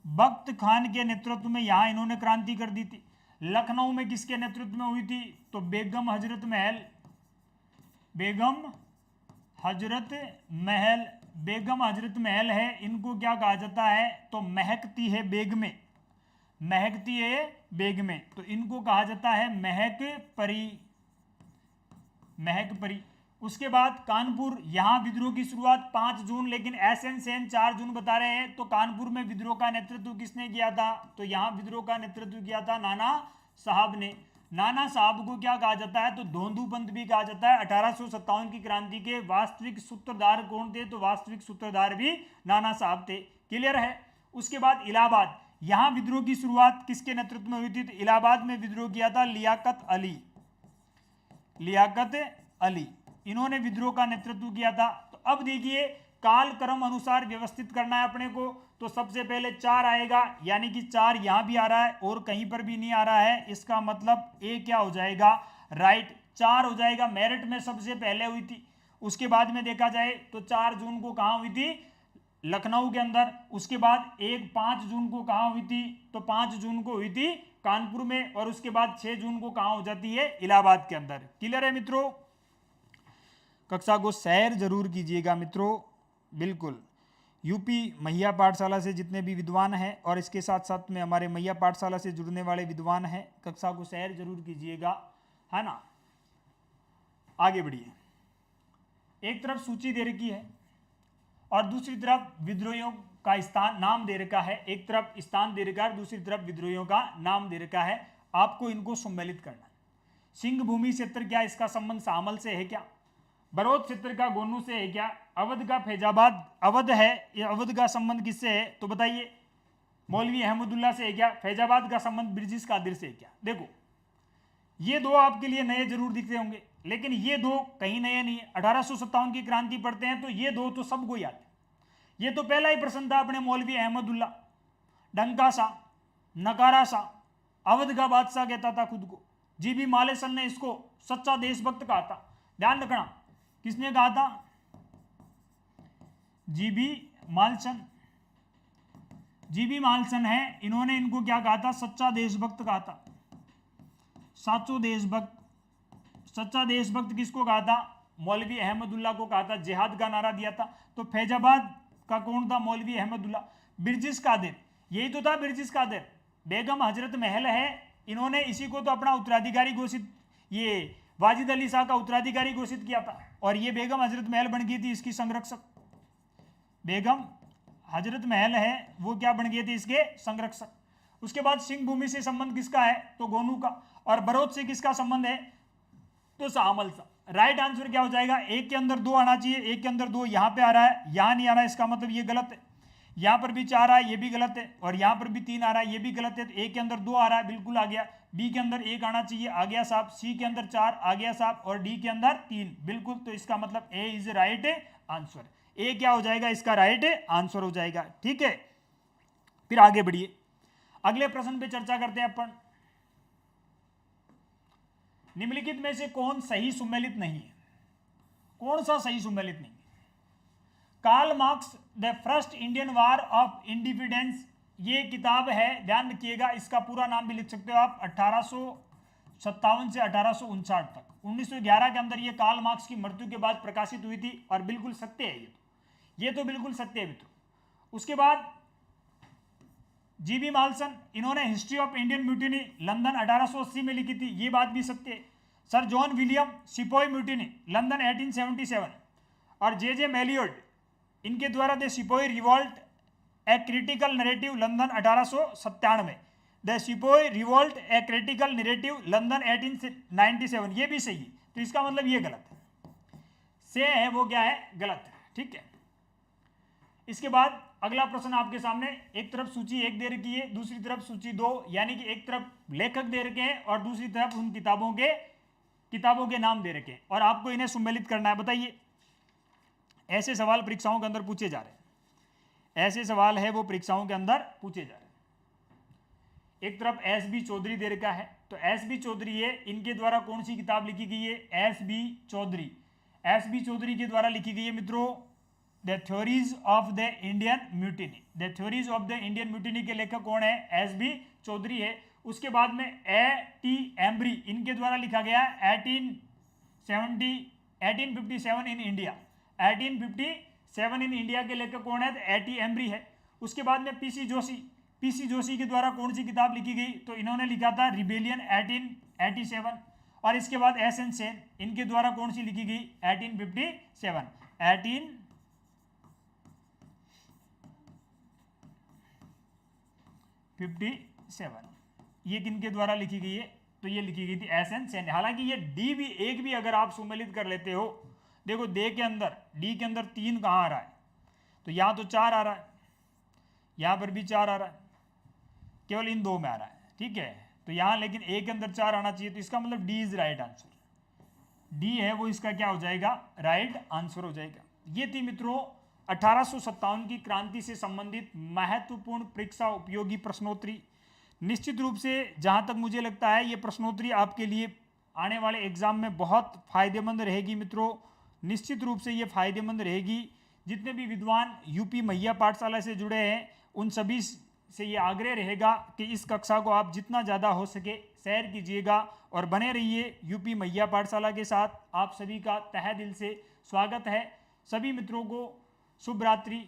बख्त खान के नेतृत्व में यहां इन्होंने क्रांति कर दी थी। लखनऊ में किसके नेतृत्व में हुई थी? तो बेगम हजरत महल, बेगम हजरत महल, बेगम हजरत महल है, इनको क्या कहा जाता है? तो महकती है बेग में, महकती है बेग में, तो इनको कहा जाता है महक परी, महक परी। उसके बाद कानपुर, यहां विद्रोह की शुरुआत 5 जून, लेकिन SN सेन 4 जून बता रहे हैं। तो कानपुर में विद्रोह का नेतृत्व किसने किया था? तो यहां विद्रोह का नेतृत्व किया था नाना साहब ने। नाना साहब को क्या कहा जाता है? तो धोंदू पंत भी कहा जाता है। 1857 की क्रांति के वास्तविक सूत्रधार कौन थे? तो वास्तविक सूत्रधार भी नाना साहब थे। क्लियर है? उसके बाद इलाहाबाद, यहां विद्रोह की शुरुआत किसके नेतृत्व में हुई थी? तो इलाहाबाद में विद्रोह किया था लियाकत अली, लियाकत अली, इन्होंने विद्रोह का नेतृत्व किया था। तो अब देखिए काल क्रम अनुसार व्यवस्थित करना है अपने को। तो सबसे पहले 4 आएगा, यानी कि 4 यहां भी आ रहा है और कहीं पर भी नहीं आ रहा है, इसका मतलब ए क्या हो जाएगा? राइट, 4 हो जाएगा। मेरठ में सबसे पहले हुई थी। उसके बाद में देखा जाए तो 4 जून को कहां हुई थी? लखनऊ के अंदर। उसके बाद 5 जून को कहां हुई थी? तो 5 जून को हुई थी कानपुर में, और उसके बाद 6 जून को कहां हो जाती है? इलाहाबाद के अंदर। क्लियर है मित्रों? कक्षा को शेयर जरूर कीजिएगा मित्रों, बिल्कुल। यूपी मैया पाठशाला से जितने भी विद्वान हैं और इसके साथ साथ में हमारे मैया पाठशाला से जुड़ने वाले विद्वान हैं, कक्षा को शेयर जरूर कीजिएगा, है ना। आगे बढ़िए। एक तरफ सूची दे रखी है और दूसरी तरफ विद्रोहियों का स्थान नाम दे रखा है। एक तरफ स्थान दे रखा है, दूसरी तरफ विद्रोहियों का नाम दे रखा है। आपको इनको सम्मिलित करना है। सिंह भूमि क्षेत्र क्या इसका संबंध शामल से है क्या? बरोद क्षेत्र का गोनू से है क्या? अवध का फैजाबाद, अवध है, ये अवध का संबंध किससे है? तो बताइए। मौलवी अहमदुल्ला से है क्या? फैजाबाद का संबंध ब्रिजिस कादिर से है क्या? देखो ये दो आपके लिए नए जरूर दिखते होंगे, लेकिन ये दो कहीं नए नहीं है। 1857 की क्रांति पढ़ते हैं तो ये दो तो सबको याद है। ये तो पहला ही प्रश्न था अपने मौलवी अहमदुल्ला, डंका सा, नकारा सा, अवध का बादशाह कहता था खुद को। जीबी मालेसन ने इसको सच्चा देशभक्त कहा था। ध्यान रखना, किसने कहा था? जीबी मालसन, जीबी मालसन है, इन्होंने इनको क्या कहा था? सच्चा देशभक्त कहा था, साचो देशभक्त। सच्चा देशभक्त किसको कहा था? मौलवी अहमदुल्ला को कहा था। जिहाद का नारा दिया था। तो फैजाबाद का कौन था? मौलवी अहमदुल्ला। बिरजिस कादिर, यही तो था बिरजिस कादिर। बेगम हजरत महल है, इन्होंने इसी को तो अपना उत्तराधिकारी घोषित, ये वाजिद अली शाह का उत्तराधिकारी घोषित किया था, और ये बेगम हजरत महल बन गई थी इसकी संरक्षक। बेगम हजरत महल है वो क्या बन गए थे? इसके संरक्षक। उसके बाद सिंह भूमि से संबंध किसका है? तो गोनू का। और बरोद से किसका संबंध है? तो शाहमल सा। राइट आंसर क्या हो जाएगा? एक के अंदर 2 आना चाहिए, एक के अंदर 2 यहां पे आ रहा है, यहां नहीं आ रहा है, इसका मतलब ये गलत है। यहां पर भी 4 आ रहा है, ये भी गलत है, और यहां पर भी 3 आ रहा है, ये भी गलत है। तो ए के अंदर 2 आ रहा है, बिल्कुल आ गया। बी के अंदर 1 आना चाहिए, आ गया साहब। सी के अंदर 4 आ गया साहब, और डी के अंदर 3, बिल्कुल। तो इसका मतलब ए इज राइट आंसर। ए क्या हो जाएगा? इसका राइट आंसर हो जाएगा। ठीक है, फिर आगे बढ़िए, अगले प्रश्न पे चर्चा करते हैं अपन। निम्नलिखित में से कौन सही सुमेलित नहीं है? कौन सा सही सुमेलित नहीं है? Karl Marx the first Indian war of independence, ये किताब है, ध्यान रखिएगा, इसका पूरा नाम भी लिख सकते हो आप। 1857 से 1859 तक, 1911 के अंदर ये कार्ल मार्क्स की मृत्यु के बाद प्रकाशित हुई थी, और बिल्कुल सत्य है ये तो बिल्कुल सत्य है मित्रों। उसके बाद जीबी माल्सन, इन्होंने history of Indian mutiny London 1880 में लिखी थी, ये बात भी सत्य है। Sir John William sepoy mutiny London 1877, और जे मैलियोड, इनके द्वारा the sepoy revolt a critical narrative London 1897, the sepoy revolt a critical narrative London 1897, ये भी सही है। तो इसका मतलब ये गलत है, से है वो क्या है? गलत है। ठीक है, इसके बाद अगला प्रश्न आपके सामने, एक तरफ सूची 1 दे रखी है, दूसरी तरफ सूची 2, यानी कि एक तरफ लेखक दे रखे हैं और दूसरी तरफ उन किताबों के नाम दे रखे हैं, और आपको इन्हें सम्मिलित करना है। बताइए, ऐसे सवाल परीक्षाओं के अंदर पूछे जा रहे हैं, ऐसे सवाल है वो परीक्षाओं के अंदर पूछे जा रहे हैं। एक तरफ एस बी चौधरी दे रखा है, तो एस बी चौधरी है, इनके द्वारा कौन सी किताब लिखी गई है? S B Chaudhary. S B Chaudhary के द्वारा लिखी गई है मित्रों the theories of the Indian mutiny. The theories of the Indian mutiny के लेखक कौन है? एस बी चौधरी है। उसके बाद में ए टी एम्ब्री, इनके द्वारा लिखा गया 1857 इन इंडिया। 1857 इन इंडिया के लेखक कौन है? ए टी एम्ब्री है। उसके बाद में पीसी जोशी के द्वारा कौन सी किताब लिखी गई? तो इन्होंने लिखा था रिबेलियन 1887। और इसके बाद एस एन सेन, इनके द्वारा कौन सी लिखी गई? 1857, ये किनके द्वारा लिखी गई है? तो ये लिखी गई थी एस एन सेन। हालांकि ये डी भी एक भी अगर आप सम्मिलित कर लेते हो, देखो डी के अंदर 3 कहाँ आ रहा है? तो यहाँ तो 4 आ रहा है, यहाँ पर भी 4 आ रहा है, केवल इन 2 में आ रहा है। ठीक है, तो यहाँ लेकिन ए के अंदर 4 आना चाहिए, तो इसका मतलब D is right answer. D है वो इसका क्या हो जाएगा? राइट आंसर हो जाएगा। ये थी मित्रों 1857 की क्रांति से संबंधित महत्वपूर्ण परीक्षा उपयोगी प्रश्नोत्तरी। निश्चित रूप से जहां तक मुझे लगता है ये प्रश्नोत्तरी आपके लिए आने वाले एग्जाम में बहुत फायदेमंद रहेगी मित्रों। निश्चित रूप से ये फायदेमंद रहेगी। जितने भी विद्वान यूपी मैया पाठशाला से जुड़े हैं उन सभी से ये आग्रह रहेगा कि इस कक्षा को आप जितना ज़्यादा हो सके शेयर कीजिएगा और बने रहिए यूपी मैया पाठशाला के साथ। आप सभी का तहे दिल से स्वागत है। सभी मित्रों को शुभ रात्रि।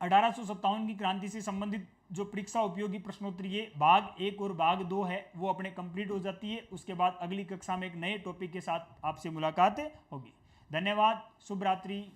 1857 की क्रांति से संबंधित जो परीक्षा उपयोगी प्रश्नोत्तरी है भाग 1 और भाग 2 है वो अपने कंप्लीट हो जाती है। उसके बाद अगली कक्षा में एक नए टॉपिक के साथ आपसे मुलाकात होगी। धन्यवाद, शुभ रात्रि।